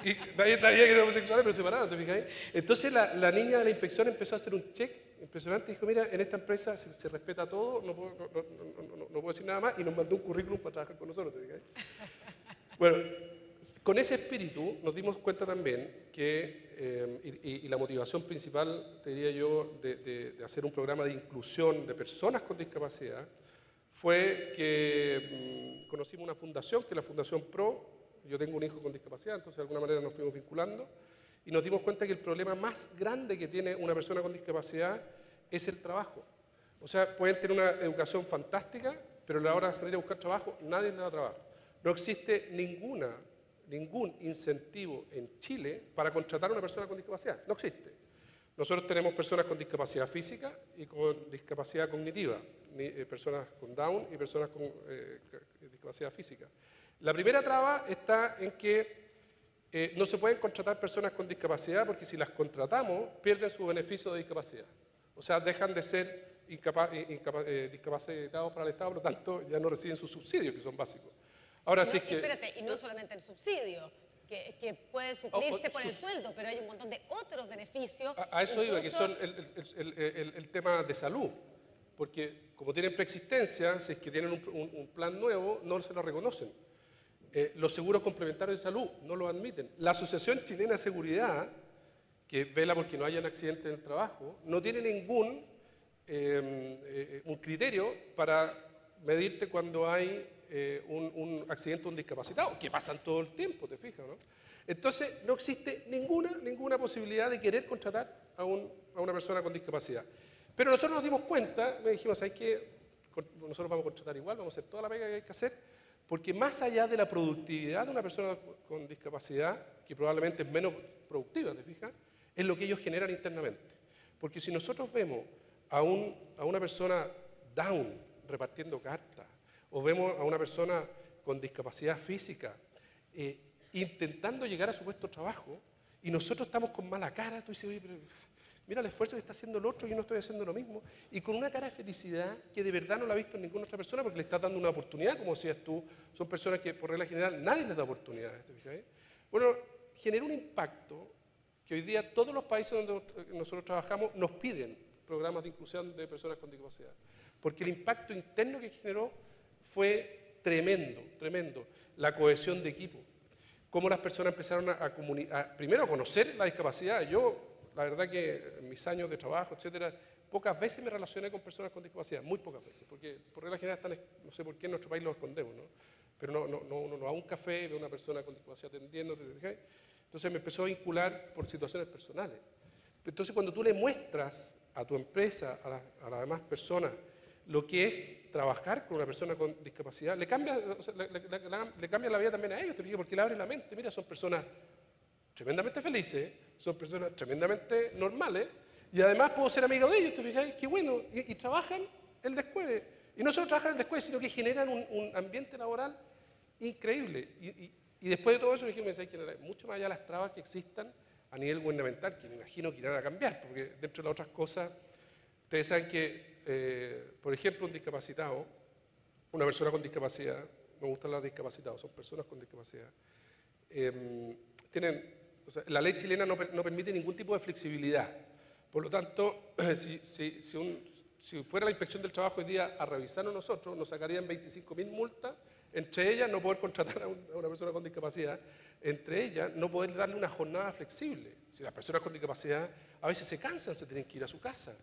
Y nadie sabía que eran homosexuales, pero se pararon, ¿te fijáis? Entonces la niña de la inspección empezó a hacer un check impresionante y dijo, mira, en esta empresa se respeta todo, no puedo decir nada más, y nos mandó un currículum para trabajar con nosotros, ¿te fijáis? Bueno, con ese espíritu nos dimos cuenta también que, y la motivación principal, te diría yo, de hacer un programa de inclusión de personas con discapacidad, fue que conocimos una fundación, que es la Fundación PRO. Yo tengo un hijo con discapacidad, entonces de alguna manera nos fuimos vinculando, y nos dimos cuenta que el problema más grande que tiene una persona con discapacidad es el trabajo. O sea, pueden tener una educación fantástica, pero a la hora de salir a buscar trabajo, nadie les da trabajo. No existe ningún incentivo en Chile para contratar a una persona con discapacidad. No existe. Nosotros tenemos personas con discapacidad física y con discapacidad cognitiva, personas con Down y personas con discapacidad física. La primera traba está en que no se pueden contratar personas con discapacidad porque si las contratamos pierden su beneficio de discapacidad. O sea, dejan de ser discapacitados para el Estado, por lo tanto ya no reciben sus subsidios, que son básicos. Ahora, sí es que... Espérate, y no solamente el subsidio, que puede suplirse por el sueldo, pero hay un montón de otros beneficios. A eso iba, que son el tema de salud. Porque como tienen preexistencia, si es que tienen un plan nuevo, no se lo reconocen. Los seguros complementarios de salud no lo admiten. La Asociación Chilena de Seguridad, que vela porque no hayan accidentes en el trabajo, no tiene ningún un criterio para medirte cuando hay un accidente o un discapacitado, que pasan todo el tiempo, ¿te fijas, no? Entonces, no existe ninguna posibilidad de querer contratar a una persona con discapacidad. Pero nosotros nos dimos cuenta, me dijimos, ¿sabes qué? Nosotros vamos a contratar igual, vamos a hacer toda la pega que hay que hacer, porque más allá de la productividad de una persona con discapacidad, que probablemente es menos productiva, ¿te fijas? Es lo que ellos generan internamente. Porque si nosotros vemos a una persona down repartiendo cartas, o vemos a una persona con discapacidad física intentando llegar a su puesto de trabajo, y nosotros estamos con mala cara, tú dices, oye, pero mira el esfuerzo que está haciendo el otro, yo no estoy haciendo lo mismo, y con una cara de felicidad que de verdad no la ha visto en ninguna otra persona porque le estás dando una oportunidad, como decías tú, son personas que por regla general nadie les da oportunidades, ¿te fijas? Bueno, genera un impacto que hoy día todos los países donde nosotros trabajamos nos piden programas de inclusión de personas con discapacidad, porque el impacto interno que generó fue tremendo, tremendo. La cohesión de equipo, cómo las personas empezaron primero a conocer la discapacidad. Yo, la verdad que en mis años de trabajo, etcétera, pocas veces me relacioné con personas con discapacidad, muy pocas veces, porque por regla general están, no sé por qué en nuestro país los escondemos, ¿no? Pero uno no va a un café, ve a una persona con discapacidad atendiendo, entonces me empezó a vincular por situaciones personales. Entonces cuando tú le muestras a tu empresa, a las demás personas, lo que es trabajar con una persona con discapacidad, le cambia la vida también a ellos, te fijas, porque le abre la mente. Mira, son personas tremendamente felices, son personas tremendamente normales, y además puedo ser amigo de ellos, te fijas, qué bueno, y trabajan el descueve. Y no solo trabajan el descueve, sino que generan un ambiente laboral increíble. Y después de todo eso, dijimos, que mucho más allá de las trabas que existan a nivel gubernamental, que me imagino que irán a cambiar, porque dentro de las otras cosas, ustedes saben que por ejemplo, un discapacitado, una persona con discapacidad, me gustan los discapacitados, son personas con discapacidad, o sea, la ley chilena no permite ningún tipo de flexibilidad. Por lo tanto, si fuera la Inspección del Trabajo hoy día a revisarnos nosotros, nos sacarían 25.000 multas, entre ellas no poder contratar a una persona con discapacidad, entre ellas no poder darle una jornada flexible. Si las personas con discapacidad a veces se cansan, se tienen que ir a su casa.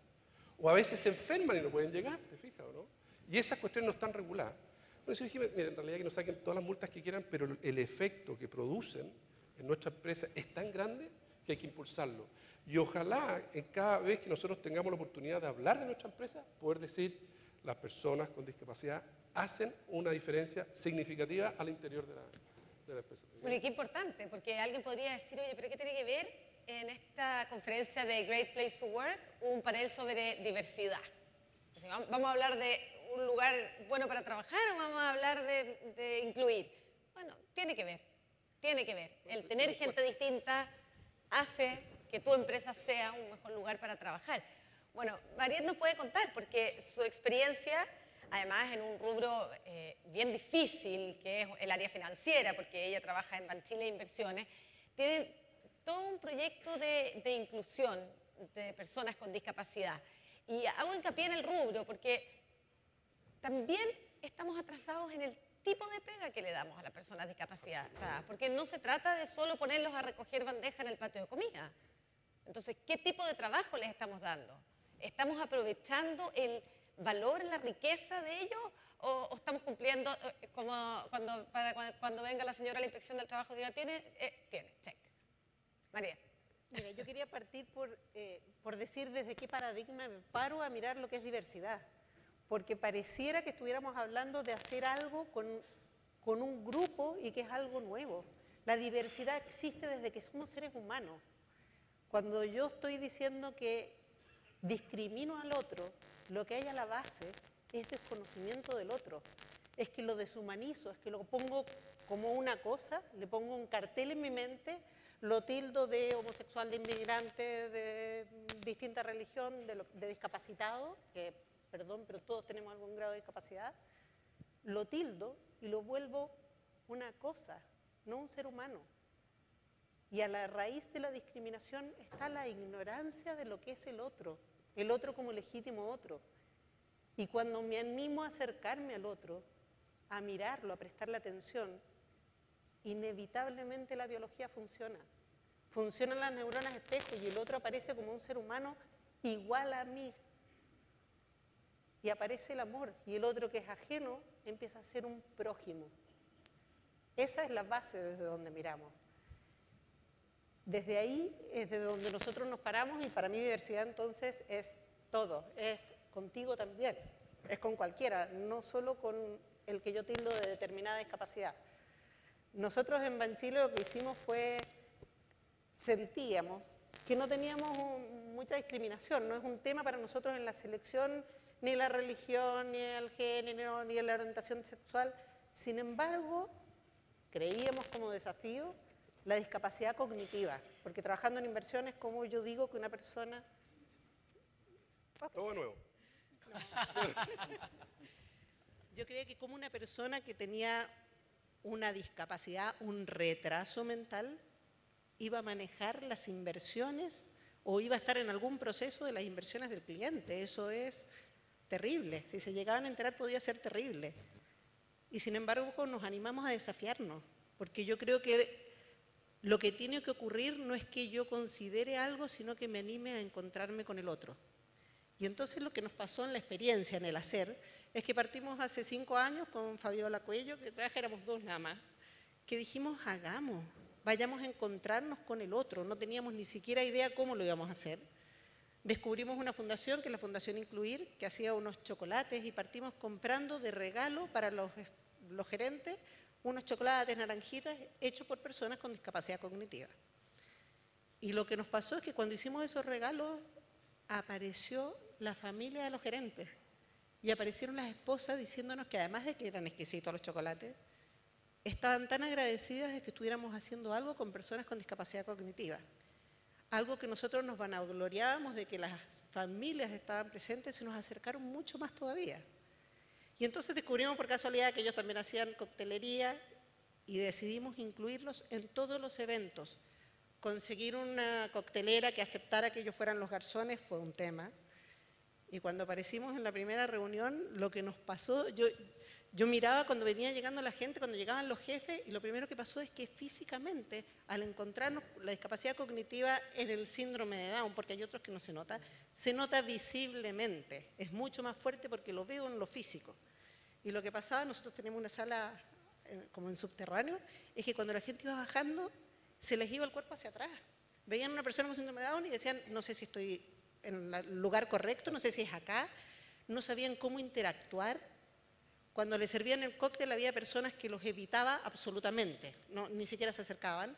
O a veces se enferman y no pueden llegar, ¿te fijas o no? Y esas cuestiones no están reguladas. Entonces dijimos, mira, en realidad que nos saquen todas las multas que quieran, pero el efecto que producen en nuestra empresa es tan grande que hay que impulsarlo. Y ojalá en cada vez que nosotros tengamos la oportunidad de hablar de nuestra empresa, poder decir, las personas con discapacidad hacen una diferencia significativa al interior de la empresa. Bueno, y qué importante, porque alguien podría decir, oye, ¿pero qué tiene que ver en esta conferencia de Great Place to Work un panel sobre diversidad? O sea, ¿vamos a hablar de un lugar bueno para trabajar o vamos a hablar de incluir? Bueno, tiene que ver, tiene que ver. El tener gente distinta hace que tu empresa sea un mejor lugar para trabajar. Bueno, Mariette nos puede contar, porque su experiencia, además en un rubro bien difícil, que es el área financiera, porque ella trabaja en Banchile Inversiones, tiene todo un proyecto de inclusión de personas con discapacidad. Y hago hincapié en el rubro, porque también estamos atrasados en el tipo de pega que le damos a las personas discapacitadas, porque no se trata de solo ponerlos a recoger bandeja en el patio de comida. Entonces, ¿qué tipo de trabajo les estamos dando? ¿Estamos aprovechando el valor, la riqueza de ellos o estamos cumpliendo como cuando venga la señora a la inspección del trabajo y diga, tiene, check? María. Mira, yo quería partir por decir desde qué paradigma me paro a mirar lo que es diversidad, porque pareciera que estuviéramos hablando de hacer algo con un grupo y que es algo nuevo. La diversidad existe desde que somos seres humanos. Cuando yo estoy diciendo que discrimino al otro, lo que hay a la base es desconocimiento del otro. Es que lo deshumanizo, es que lo pongo como una cosa, le pongo un cartel en mi mente, lo tildo de homosexual, de inmigrante, de distinta religión, de discapacitado, que, perdón, pero todos tenemos algún grado de discapacidad, lo tildo y lo vuelvo una cosa, no un ser humano. Y a la raíz de la discriminación está la ignorancia de lo que es el otro como legítimo otro. Y cuando me animo a acercarme al otro, a mirarlo, a prestarle atención, inevitablemente la biología funciona. Funcionan las neuronas espejo y el otro aparece como un ser humano igual a mí. Y aparece el amor, y el otro que es ajeno empieza a ser un prójimo. Esa es la base desde donde miramos. Desde ahí es de donde nosotros nos paramos y para mí diversidad entonces es todo, es contigo también, es con cualquiera, no solo con el que yo tildo de determinada discapacidad. Nosotros en Banchile lo que hicimos fue, sentíamos que no teníamos mucha discriminación, no es un tema para nosotros en la selección ni la religión, ni el género, ni la orientación sexual. Sin embargo, creíamos como desafío la discapacidad cognitiva, porque trabajando en inversiones, como yo digo que una persona... Todo nuevo. Yo creía que como una persona que tenía una discapacidad, un retraso mental, iba a manejar las inversiones o iba a estar en algún proceso de las inversiones del cliente. Eso es terrible. Si se llegaban a enterar podía ser terrible. Y sin embargo nos animamos a desafiarnos, porque yo creo que lo que tiene que ocurrir no es que yo considere algo, sino que me anime a encontrarme con el otro. Y entonces lo que nos pasó en la experiencia, en el hacer, es que partimos hace 5 años con Fabiola Cuello, que éramos 2 nada más, que dijimos, hagamos, vayamos a encontrarnos con el otro. No teníamos ni siquiera idea cómo lo íbamos a hacer. Descubrimos una fundación, que es la Fundación Incluir, que hacía unos chocolates y partimos comprando de regalo para los gerentes unos chocolates naranjitas hechos por personas con discapacidad cognitiva. Y lo que nos pasó es que cuando hicimos esos regalos apareció la familia de los gerentes y aparecieron las esposas diciéndonos que además de que eran exquisitos los chocolates, estaban tan agradecidas de que estuviéramos haciendo algo con personas con discapacidad cognitiva. Algo que nosotros nos vanagloriábamos de que las familias estaban presentes, se nos acercaron mucho más todavía. Y entonces descubrimos por casualidad que ellos también hacían coctelería y decidimos incluirlos en todos los eventos. Conseguir una coctelera que aceptara que ellos fueran los garzones fue un tema. Y cuando aparecimos en la primera reunión, lo que nos pasó, yo miraba cuando venía llegando la gente, cuando llegaban los jefes, y lo primero que pasó es que físicamente, al encontrarnos la discapacidad cognitiva en el síndrome de Down, porque hay otros que no se nota visiblemente. Es mucho más fuerte porque lo veo en lo físico. Y lo que pasaba, nosotros tenemos una sala como en subterráneo, es que cuando la gente iba bajando, se les iba el cuerpo hacia atrás. Veían a una persona con síndrome de Down y decían, no sé si estoy en el lugar correcto, no sé si es acá. no sabían cómo interactuar. Cuando les servían el cóctel había personas que los evitaba absolutamente, ni siquiera se acercaban.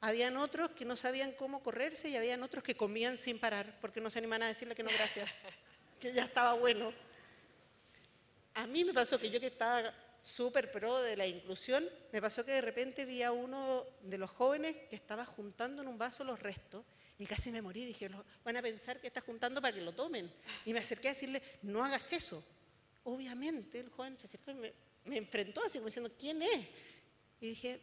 Habían otros que no sabían cómo correrse y habían otros que comían sin parar porque no se animaban a decirle que no gracias, que ya estaba bueno. A mí me pasó que yo, que estaba súper pro de la inclusión, me pasó que de repente vi a uno de los jóvenes que estaba juntando en un vaso los restos y casi me morí. Dije, van a pensar que está juntando para que lo tomen. Y me acerqué a decirle, no hagas eso. Obviamente el joven se acercó y me enfrentó así como diciendo, ¿quién es? Y dije,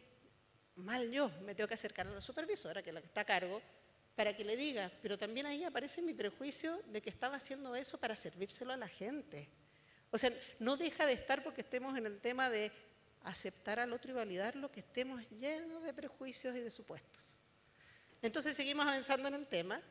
mal yo, me tengo que acercar a la supervisora, que es la que está a cargo, para que le diga. Pero también ahí aparece mi prejuicio de que estaba haciendo eso para servírselo a la gente. O sea, no deja de estar porque estemos en el tema de aceptar al otro y validarlo, que estemos llenos de prejuicios y de supuestos. Entonces seguimos avanzando en el tema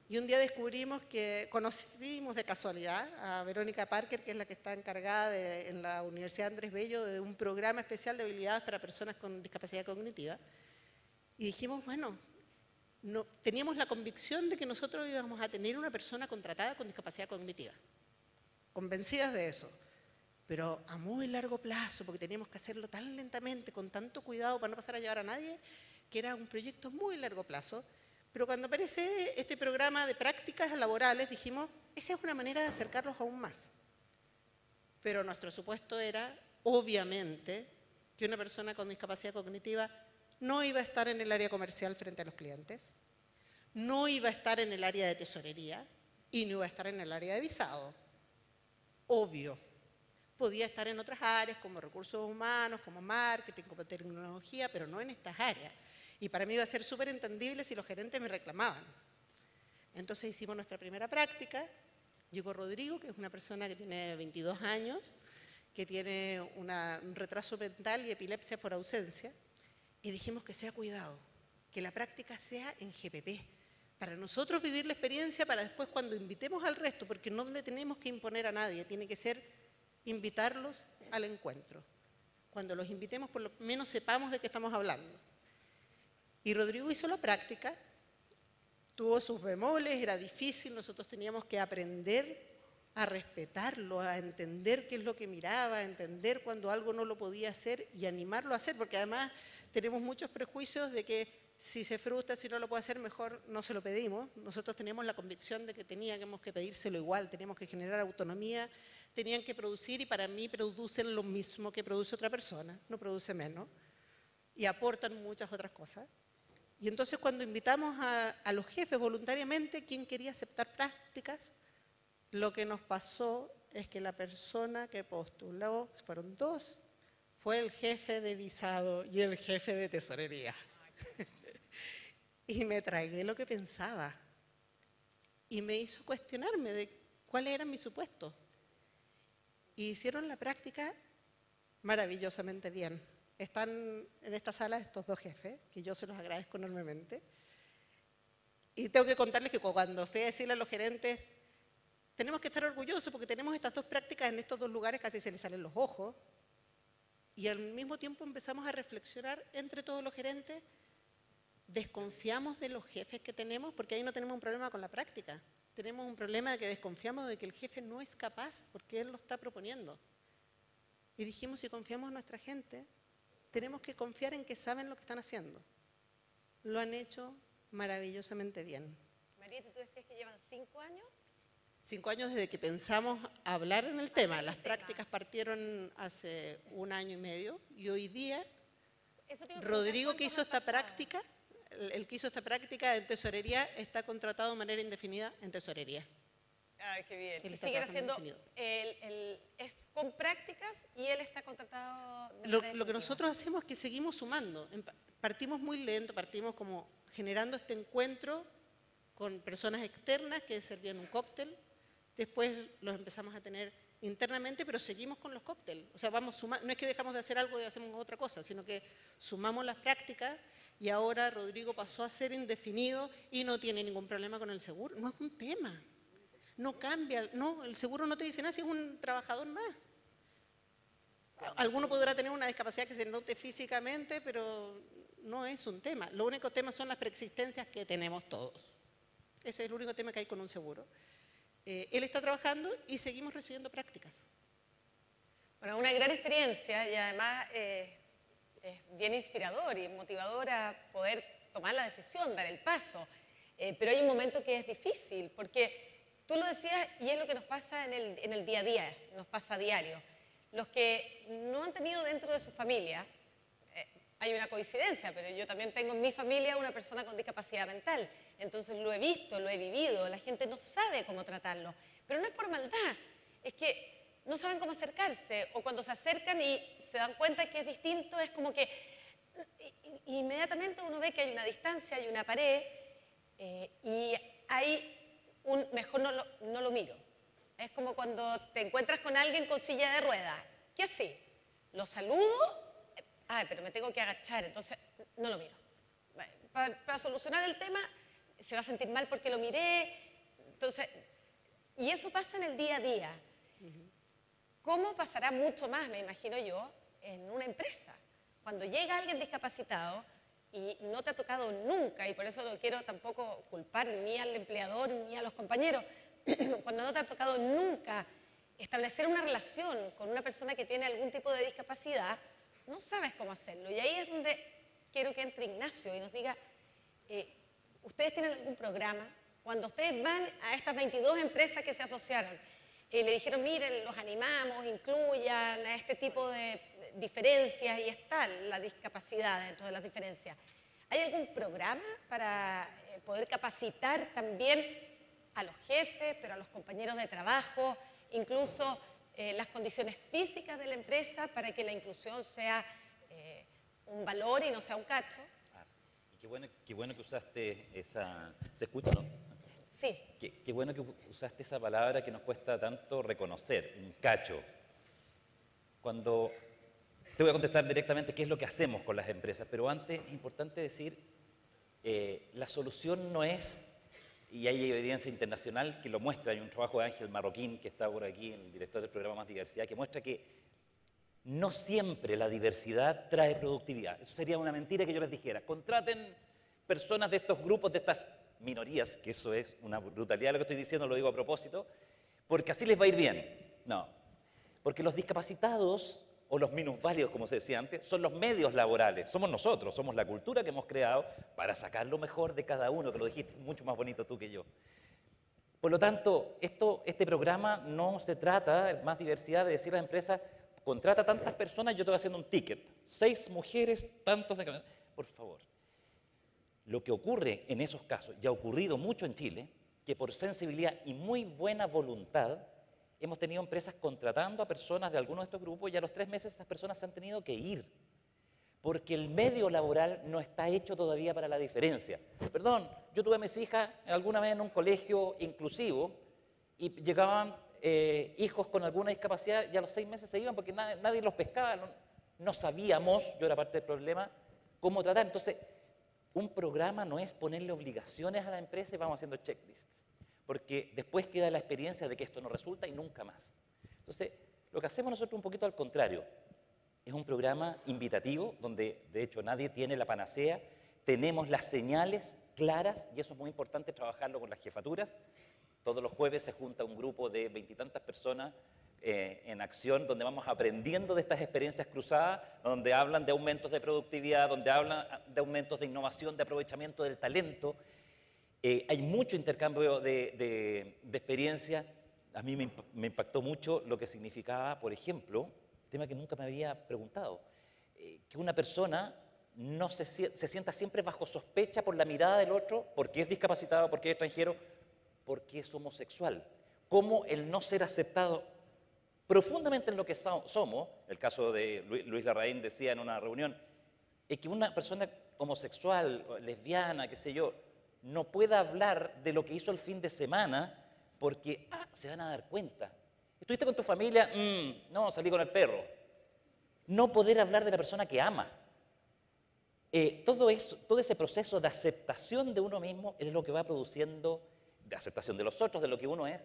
y un día descubrimos que conocimos de casualidad a Verónica Parker, que es la que está encargada en la Universidad Andrés Bello de un programa especial de habilidades para personas con discapacidad cognitiva. Y dijimos, bueno, teníamos la convicción de que nosotros íbamos a tener una persona contratada con discapacidad cognitiva. Convencidas de eso, pero a muy largo plazo, porque teníamos que hacerlo tan lentamente, con tanto cuidado para no pasar a llevar a nadie, que era un proyecto muy largo plazo. Pero cuando aparece este programa de prácticas laborales, dijimos, esa es una manera de acercarlos aún más. Pero nuestro supuesto era, obviamente, que una persona con discapacidad cognitiva no iba a estar en el área comercial frente a los clientes, no iba a estar en el área de tesorería y no iba a estar en el área de visado. Obvio. Podía estar en otras áreas como recursos humanos, como marketing, como tecnología, pero no en estas áreas. Y para mí iba a ser súper entendible si los gerentes me reclamaban. Entonces hicimos nuestra primera práctica. Llegó Rodrigo, que es una persona que tiene 22 años, que tiene un retraso mental y epilepsia por ausencia. Y dijimos que sea cuidado, que la práctica sea en GPP. Para nosotros vivir la experiencia, para después cuando invitemos al resto, porque no le tenemos que imponer a nadie, tiene que ser invitarlos al encuentro. Cuando los invitemos, por lo menos sepamos de qué estamos hablando. Y Rodrigo hizo la práctica, tuvo sus bemoles, era difícil, nosotros teníamos que aprender a respetarlo, a entender qué es lo que miraba, a entender cuando algo no lo podía hacer y animarlo a hacer, porque además tenemos muchos prejuicios de que si se frustra, si no lo puede hacer, mejor no se lo pedimos. Nosotros teníamos la convicción de que teníamos que pedírselo igual, teníamos que generar autonomía, tenían que producir y para mí producen lo mismo que produce otra persona, no produce menos, y aportan muchas otras cosas. Y entonces cuando invitamos a los jefes voluntariamente, ¿quién quería aceptar prácticas? Lo que nos pasó es que la persona que postuló, fueron dos, fue el jefe de visado y el jefe de tesorería. Y me tragué lo que pensaba y me hizo cuestionarme de cuál era mi supuesto. Y hicieron la práctica maravillosamente bien. Están en esta sala estos dos jefes, que yo se los agradezco enormemente. Y tengo que contarles que cuando fui a decirle a los gerentes, tenemos que estar orgullosos porque tenemos estas dos prácticas en estos dos lugares, casi se les salen los ojos. Y al mismo tiempo empezamos a reflexionar entre todos los gerentes. Desconfiamos de los jefes que tenemos, porque ahí no tenemos un problema con la práctica. Tenemos un problema de que desconfiamos de que el jefe no es capaz porque él lo está proponiendo. Y dijimos, si confiamos en nuestra gente, tenemos que confiar en que saben lo que están haciendo. Lo han hecho maravillosamente bien. Marieta, tú decías que llevan 5 años. 5 años desde que pensamos hablar en el tema. Las prácticas partieron hace 1 año y medio y hoy día Rodrigo, que hizo esta práctica, el que hizo esta práctica en tesorería, está contratado de manera indefinida en tesorería. Ay, qué bien. Él Y está siguen trabajando haciendo, es con prácticas y él está contratado. De Lo manera que definitiva. nosotros hacemos es que seguimos sumando. Partimos muy lento, partimos como generando este encuentro con personas externas que servían un cóctel. Después los empezamos a tener internamente, pero seguimos con los cócteles. O sea, vamos sumando. No es que dejamos de hacer algo y hacemos otra cosa, sino que sumamos las prácticas y ahora Rodrigo pasó a ser indefinido y no tiene ningún problema con el seguro. No es un tema. No cambia. No, el seguro no te dice nada si es un trabajador más. Alguno podrá tener una discapacidad que se note físicamente, pero no es un tema. Lo único tema son las preexistencias que tenemos todos. Ese es el único tema que hay con un seguro. él está trabajando y seguimos recibiendo prácticas. Bueno, una gran experiencia y además es bien inspirador y motivador a poder tomar la decisión, dar el paso. Pero hay un momento que es difícil, porque tú lo decías y es lo que nos pasa en el día a día, nos pasa a diario. Los que no han tenido dentro de su familia, hay una coincidencia, pero yo también tengo en mi familia una persona con discapacidad mental. Entonces lo he visto, lo he vivido, la gente no sabe cómo tratarlo. Pero no es por maldad, es que no saben cómo acercarse, o cuando se acercan y se dan cuenta que es distinto, es como que inmediatamente uno ve que hay una distancia, hay una pared, y hay mejor no lo miro. Es como cuando te encuentras con alguien con silla de ruedas. ¿Qué así? Lo saludo, pero me tengo que agachar, entonces no lo miro. Para solucionar el tema, se va a sentir mal porque lo miré. Entonces, y eso pasa en el día a día. ¿Cómo pasará mucho más, me imagino yo, en una empresa? Cuando llega alguien discapacitado y no te ha tocado nunca, y por eso no quiero tampoco culpar ni al empleador ni a los compañeros, cuando no te ha tocado nunca establecer una relación con una persona que tiene algún tipo de discapacidad, no sabes cómo hacerlo. Y ahí es donde quiero que entre Ignacio y nos diga, ¿ustedes tienen algún programa? Cuando ustedes van a estas 22 empresas que se asociaron, le dijeron, miren, los animamos, incluyan a este tipo de diferencias, y está la discapacidad dentro de las diferencias. ¿Hay algún programa para poder capacitar también a los jefes, pero a los compañeros de trabajo, incluso las condiciones físicas de la empresa para que la inclusión sea un valor y no sea un cacho? Y qué bueno que usaste esa... ¿Se escucha, no? Sí. Qué bueno que usaste esa palabra que nos cuesta tanto reconocer, un cacho. Cuando... Te voy a contestar directamente qué es lo que hacemos con las empresas, pero antes es importante decir, la solución no es, y hay evidencia internacional que lo muestra, hay un trabajo de Ángel Marroquín, que está por aquí, el director del programa Más Diversidad, que muestra que no siempre la diversidad trae productividad. Eso sería una mentira que yo les dijera. Contraten personas de estos grupos, de estas minorías, que eso es una brutalidad lo que estoy diciendo, lo digo a propósito, porque así les va a ir bien. No, porque los discapacitados o los minusválidos, como se decía antes, son los medios laborales, somos nosotros, somos la cultura que hemos creado para sacar lo mejor de cada uno, que lo dijiste mucho más bonito tú que yo. Por lo tanto, este programa no se trata, más diversidad, de decir a las empresas, contrata tantas personas, yo te voy haciendo un ticket, 6 mujeres, tantos de... Por favor. Lo que ocurre en esos casos, y ha ocurrido mucho en Chile, que por sensibilidad y muy buena voluntad, hemos tenido empresas contratando a personas de algunos de estos grupos y a los 3 meses esas personas se han tenido que ir. Porque el medio laboral no está hecho todavía para la diferencia. Perdón, yo tuve a mis hijas alguna vez en un colegio inclusivo y llegaban hijos con alguna discapacidad y a los 6 meses se iban porque nadie los pescaba. No sabíamos, yo era parte del problema, cómo tratar. Entonces, un programa no es ponerle obligaciones a la empresa y vamos haciendo checklists. Porque después queda la experiencia de que esto no resulta y nunca más. Entonces, lo que hacemos nosotros un poquito al contrario. Es un programa invitativo, donde de hecho nadie tiene la panacea. Tenemos las señales claras, y eso es muy importante trabajarlo con las jefaturas. Todos los jueves se junta un grupo de 20 y tantas personas en acción, donde vamos aprendiendo de estas experiencias cruzadas, donde hablan de aumentos de productividad, donde hablan de aumentos de innovación, de aprovechamiento del talento. Hay mucho intercambio de experiencia. A mí me impactó mucho lo que significaba, por ejemplo, tema que nunca me había preguntado, que una persona no se sienta siempre bajo sospecha por la mirada del otro, porque es discapacitado, porque es extranjero, porque es homosexual. Cómo el no ser aceptado profundamente en lo que somos, el caso de Luis Larraín decía en una reunión, es que una persona homosexual, lesbiana, qué sé yo, no pueda hablar de lo que hizo el fin de semana porque se van a dar cuenta. ¿Estuviste con tu familia? No, salí con el perro. No poder hablar de la persona que ama. Todo ese proceso de aceptación de uno mismo es lo que va produciendo, de aceptación de los otros, de lo que uno es,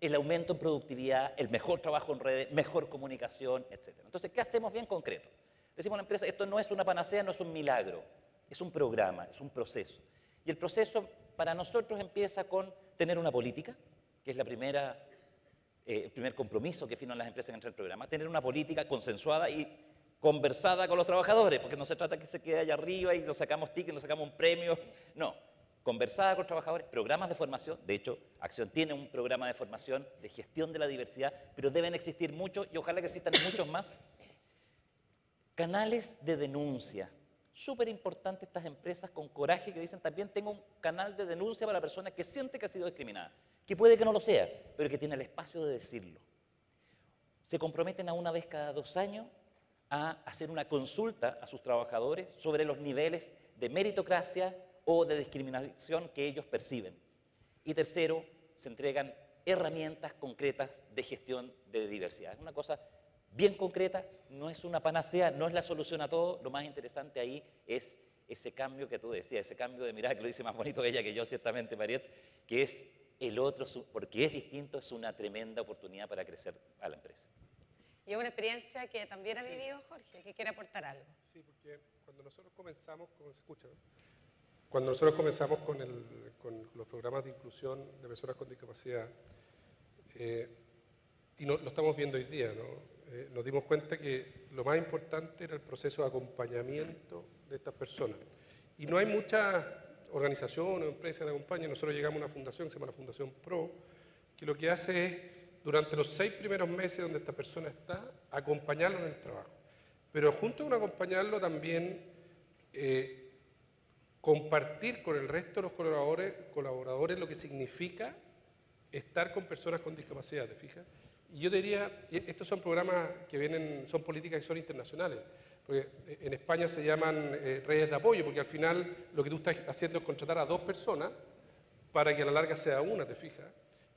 el aumento en productividad, el mejor trabajo en redes, mejor comunicación, etc. Entonces, ¿qué hacemos bien concreto? Decimos a la empresa, esto no es una panacea, no es un milagro, es un programa, es un proceso. Y el proceso para nosotros empieza con tener una política, que es el primer compromiso que firman las empresas que entran al programa, tener una política consensuada y conversada con los trabajadores, porque no se trata que se quede allá arriba y nos sacamos tickets, nos sacamos un premio, no, conversada con los trabajadores, programas de formación, de hecho, Acción tiene un programa de formación de gestión de la diversidad, pero deben existir muchos y ojalá que existan muchos más. Canales de denuncia, súper importante estas empresas con coraje que dicen también tengo un canal de denuncia para la persona que siente que ha sido discriminada, que puede que no lo sea, pero que tiene el espacio de decirlo. Se comprometen a una vez cada 2 años a hacer una consulta a sus trabajadores sobre los niveles de meritocracia o de discriminación que ellos perciben. Y tercero, se entregan herramientas concretas de gestión de diversidad. Es una cosa bien concreta, no es una panacea, no es la solución a todo. Lo más interesante ahí es ese cambio que tú decías, ese cambio de mirada que lo dice más bonito ella que yo, ciertamente, Mariette, que es el otro, porque es distinto, es una tremenda oportunidad para crecer a la empresa. Y es una experiencia que también ha vivido Jorge, que quiere aportar algo. Sí, porque cuando nosotros comenzamos, ¿se escucha? Cuando nosotros comenzamos con los programas de inclusión de personas con discapacidad, y lo estamos viendo hoy día, ¿no? Nos dimos cuenta que lo más importante era el proceso de acompañamiento de estas personas. Y no hay muchas organizaciones o empresas que acompañen. Nosotros llegamos a una fundación que se llama la Fundación PRO, que lo que hace es, durante los 6 primeros meses donde esta persona está, acompañarlo en el trabajo. Pero junto con acompañarlo también compartir con el resto de los colaboradores lo que significa estar con personas con discapacidad, ¿te fijas? Y yo diría, estos son programas que vienen, son políticas que son internacionales, porque en España se llaman redes de apoyo, porque al final lo que tú estás haciendo es contratar a 2 personas para que a la larga sea una, ¿te fijas?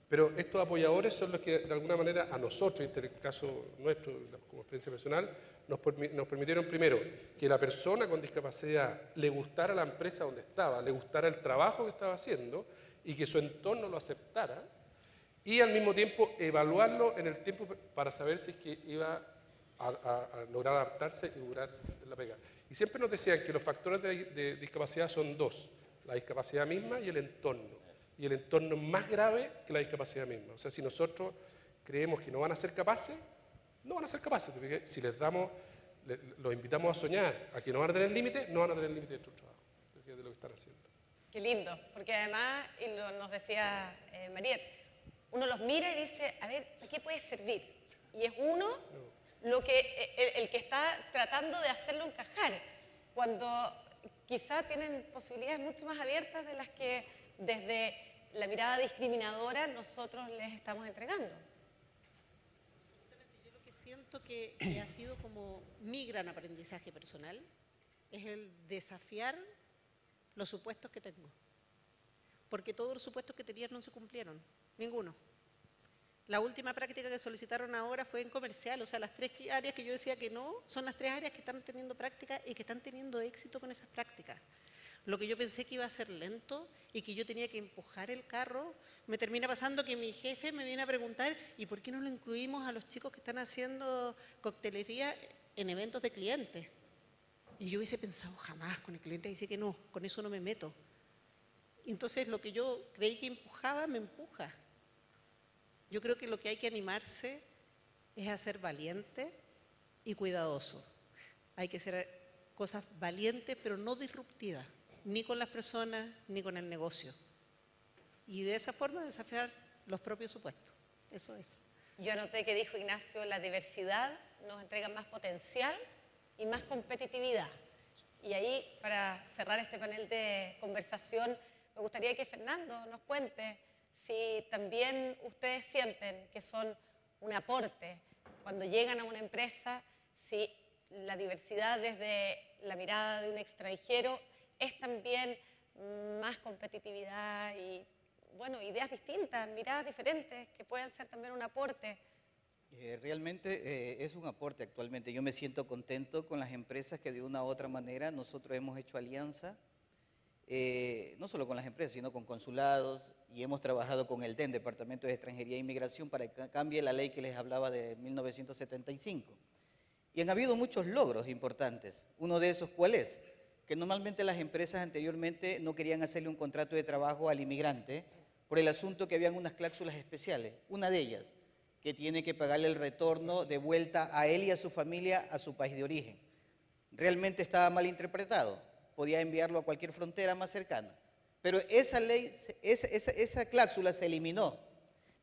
Pero estos apoyadores son los que de alguna manera a nosotros, en este caso nuestro, como experiencia personal, nos permitieron primero que la persona con discapacidad le gustara la empresa donde estaba, le gustara el trabajo que estaba haciendo y que su entorno lo aceptara, y al mismo tiempo evaluarlo en el tiempo para saber si es que iba a lograr adaptarse y durar la pega. Y siempre nos decían que los factores de discapacidad son 2, la discapacidad misma y el entorno. Y el entorno es más grave que la discapacidad misma. O sea, si nosotros creemos que no van a ser capaces, no van a ser capaces. Si les damos, los invitamos a soñar, a que no van a tener límites, no van a tener límites de su trabajo, de lo que están haciendo. Qué lindo, porque además, y nos decía Mariette, uno los mira y dice, a ver, ¿para qué puede servir? Y es uno el que está tratando de hacerlo encajar, cuando quizá tienen posibilidades mucho más abiertas de las que desde la mirada discriminadora nosotros les estamos entregando. Absolutamente. Yo lo que siento que ha sido como mi gran aprendizaje personal es el desafiar los supuestos que tengo. Porque todos los supuestos que tenía no se cumplieron, ninguno. La última práctica que solicitaron ahora fue en comercial, o sea, las 3 áreas que yo decía que no, son las 3 áreas que están teniendo práctica y que están teniendo éxito con esas prácticas. Lo que yo pensé que iba a ser lento y que yo tenía que empujar el carro, me termina pasando que mi jefe me viene a preguntar ¿y por qué no lo incluimos a los chicos que están haciendo coctelería en eventos de clientes? Y yo hubiese pensado jamás, con el cliente dice que no, con eso no me meto. Entonces lo que yo creí que empujaba, me empuja. Yo creo que lo que hay que animarse es a ser valiente y cuidadoso. Hay que hacer cosas valientes pero no disruptivas, ni con las personas ni con el negocio. Y de esa forma desafiar los propios supuestos. Eso es. Yo anoté que dijo Ignacio, la diversidad nos entrega más potencial y más competitividad. Y ahí, para cerrar este panel de conversación, me gustaría que Fernando nos cuente si también ustedes sienten que son un aporte cuando llegan a una empresa, si la diversidad desde la mirada de un extranjero es también más competitividad y, bueno, ideas distintas, miradas diferentes que pueden ser también un aporte. Realmente es un aporte actualmente. Yo me siento contento con las empresas que de una u otra manera nosotros hemos hecho alianza, no solo con las empresas, sino con consulados, y hemos trabajado con el DEN, Departamento de Extranjería e Inmigración, para que cambie la ley que les hablaba de 1975. Y han habido muchos logros importantes. Uno de esos, ¿cuál es? Que normalmente las empresas anteriormente no querían hacerle un contrato de trabajo al inmigrante por el asunto que habían unas cláusulas especiales. Una de ellas, que tiene que pagarle el retorno de vuelta a él y a su familia a su país de origen. Realmente estaba mal interpretado, podía enviarlo a cualquier frontera más cercana. Pero esa ley, esa cláusula se eliminó.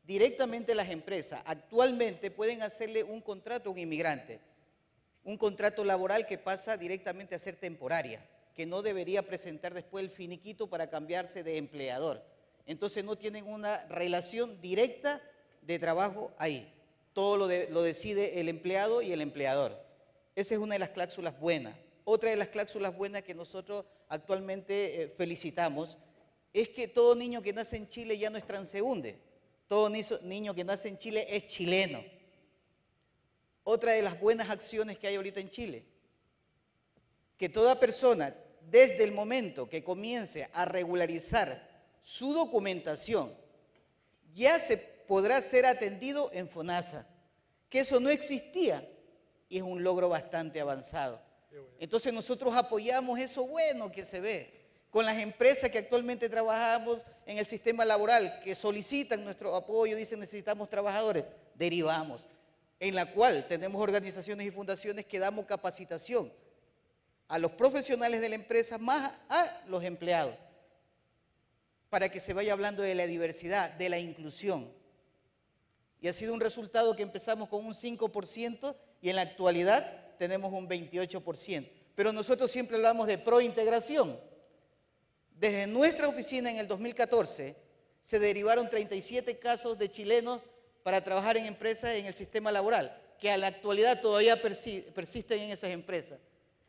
Directamente las empresas actualmente pueden hacerle un contrato a un inmigrante, un contrato laboral que pasa directamente a ser temporaria, que no debería presentar después el finiquito para cambiarse de empleador. Entonces no tienen una relación directa de trabajo ahí. Todo lo decide el empleado y el empleador. Esa es una de las cláusulas buenas. Otra de las cláusulas buenas que nosotros actualmente felicitamos es que todo niño que nace en Chile ya no es transeúnde. Todo niño que nace en Chile es chileno. Otra de las buenas acciones que hay ahorita en Chile, que toda persona, desde el momento que comience a regularizar su documentación, ya se podrá ser atendido en FONASA, que eso no existía y es un logro bastante avanzado. Entonces nosotros apoyamos eso bueno que se ve. Con las empresas que actualmente trabajamos en el sistema laboral, que solicitan nuestro apoyo, dicen necesitamos trabajadores, derivamos, en la cual tenemos organizaciones y fundaciones que damos capacitación a los profesionales de la empresa más a los empleados, para que se vaya hablando de la diversidad, de la inclusión. Y ha sido un resultado que empezamos con un 5% y en la actualidad tenemos un 28%. Pero nosotros siempre hablamos de prointegración. Desde nuestra oficina en el 2014 se derivaron 37 casos de chilenos para trabajar en empresas en el sistema laboral, que a la actualidad todavía persisten en esas empresas.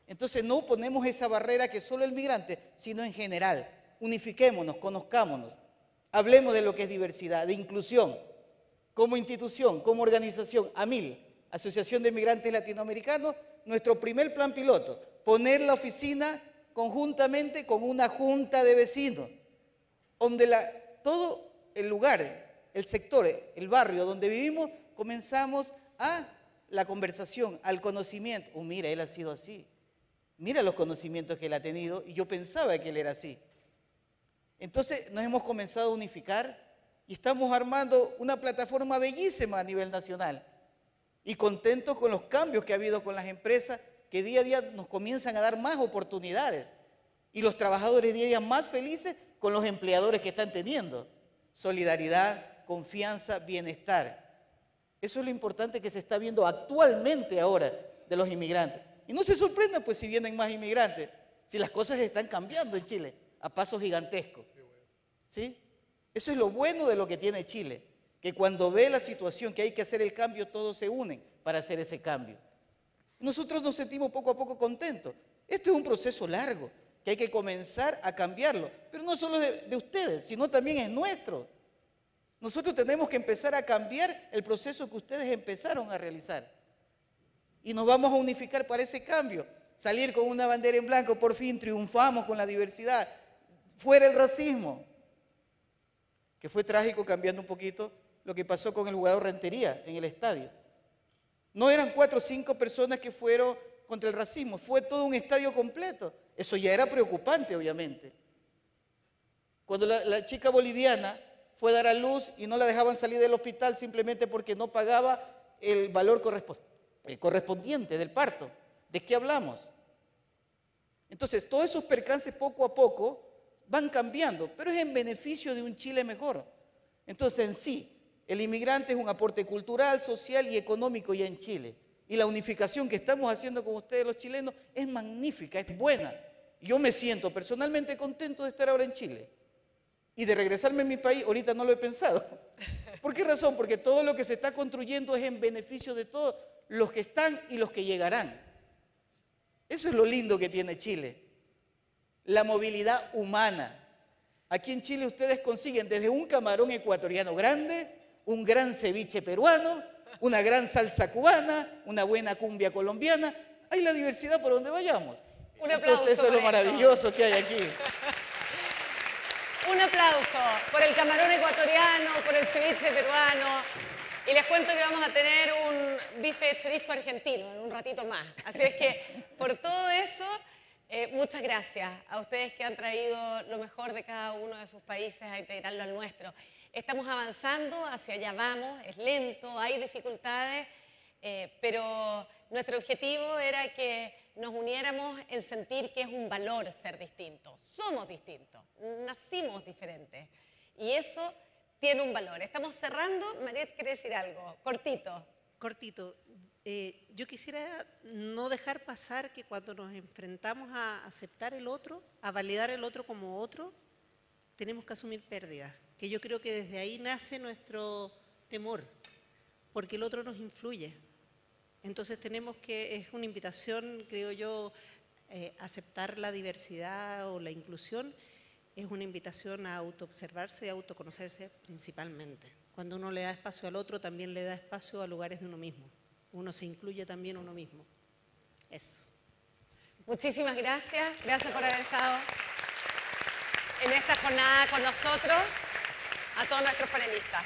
Entonces no ponemos esa barrera que solo el migrante, sino en general. Unifiquémonos, conozcámonos, hablemos de lo que es diversidad, de inclusión, como institución, como organización, AMIL, Asociación de Migrantes Latinoamericanos, nuestro primer plan piloto, poner la oficina conjuntamente con una junta de vecinos, donde todo el lugar, el sector, el barrio donde vivimos, comenzamos a la conversación, al conocimiento. Oh, mira, él ha sido así. Mira los conocimientos que él ha tenido y yo pensaba que él era así. Entonces nos hemos comenzado a unificar y estamos armando una plataforma bellísima a nivel nacional y contentos con los cambios que ha habido con las empresas que día a día nos comienzan a dar más oportunidades y los trabajadores día a día más felices con los empleadores que están teniendo. Solidaridad, confianza, bienestar. Eso es lo importante que se está viendo actualmente ahora de los inmigrantes. Y no se sorprendan pues si vienen más inmigrantes, si las cosas están cambiando en Chile a pasos gigantescos. ¿Sí? Eso es lo bueno de lo que tiene Chile, que cuando ve la situación que hay que hacer el cambio, todos se unen para hacer ese cambio. Nosotros nos sentimos poco a poco contentos. Esto es un proceso largo, que hay que comenzar a cambiarlo, pero no solo de ustedes, sino también es nuestro. Nosotros tenemos que empezar a cambiar el proceso que ustedes empezaron a realizar. Y nos vamos a unificar para ese cambio. Salir con una bandera en blanco, por fin triunfamos con la diversidad. Fuera el racismo. Que fue trágico, cambiando un poquito lo que pasó con el jugador Rentería en el estadio. No eran 4 o 5 personas que fueron contra el racismo, fue todo un estadio completo. Eso ya era preocupante, obviamente. Cuando la chica boliviana fue a dar a luz y no la dejaban salir del hospital simplemente porque no pagaba el valor correspondiente del parto. ¿De qué hablamos? Entonces, todos esos percances poco a poco van cambiando, pero es en beneficio de un Chile mejor. Entonces, en sí, el inmigrante es un aporte cultural, social y económico ya en Chile. Y la unificación que estamos haciendo con ustedes los chilenos es magnífica, es buena. Yo me siento personalmente contento de estar ahora en Chile. Y de regresarme a mi país, ahorita no lo he pensado. ¿Por qué razón? Porque todo lo que se está construyendo es en beneficio de todos los que están y los que llegarán. Eso es lo lindo que tiene Chile. La movilidad humana. Aquí en Chile ustedes consiguen desde un camarón ecuatoriano grande, un gran ceviche peruano, una gran salsa cubana, una buena cumbia colombiana. Hay la diversidad por donde vayamos. Un aplauso. Entonces eso es lo maravilloso que hay aquí. Un aplauso por el camarón ecuatoriano, por el ceviche peruano. Y les cuento que vamos a tener un bife de chorizo argentino en un ratito más. Así es que por todo eso Muchas gracias a ustedes que han traído lo mejor de cada uno de sus países a integrarlo al nuestro. Estamos avanzando, hacia allá vamos, es lento, hay dificultades, pero nuestro objetivo era que nos uniéramos en sentir que es un valor ser distintos. Somos distintos, nacimos diferentes y eso tiene un valor. Estamos cerrando. Mariette quiere decir algo, cortito. Cortito. Yo quisiera no dejar pasar que cuando nos enfrentamos a aceptar el otro, a validar el otro como otro, tenemos que asumir pérdidas, que yo creo que desde ahí nace nuestro temor, porque el otro nos influye. Entonces tenemos que, es una invitación, creo yo, aceptar la diversidad o la inclusión, es una invitación a autoobservarse y a autoconocerse principalmente. Cuando uno le da espacio al otro, también le da espacio a lugares de uno mismo. Uno se incluye también uno mismo. Eso. Muchísimas gracias. Gracias por haber estado en esta jornada con nosotros, a todos nuestros panelistas.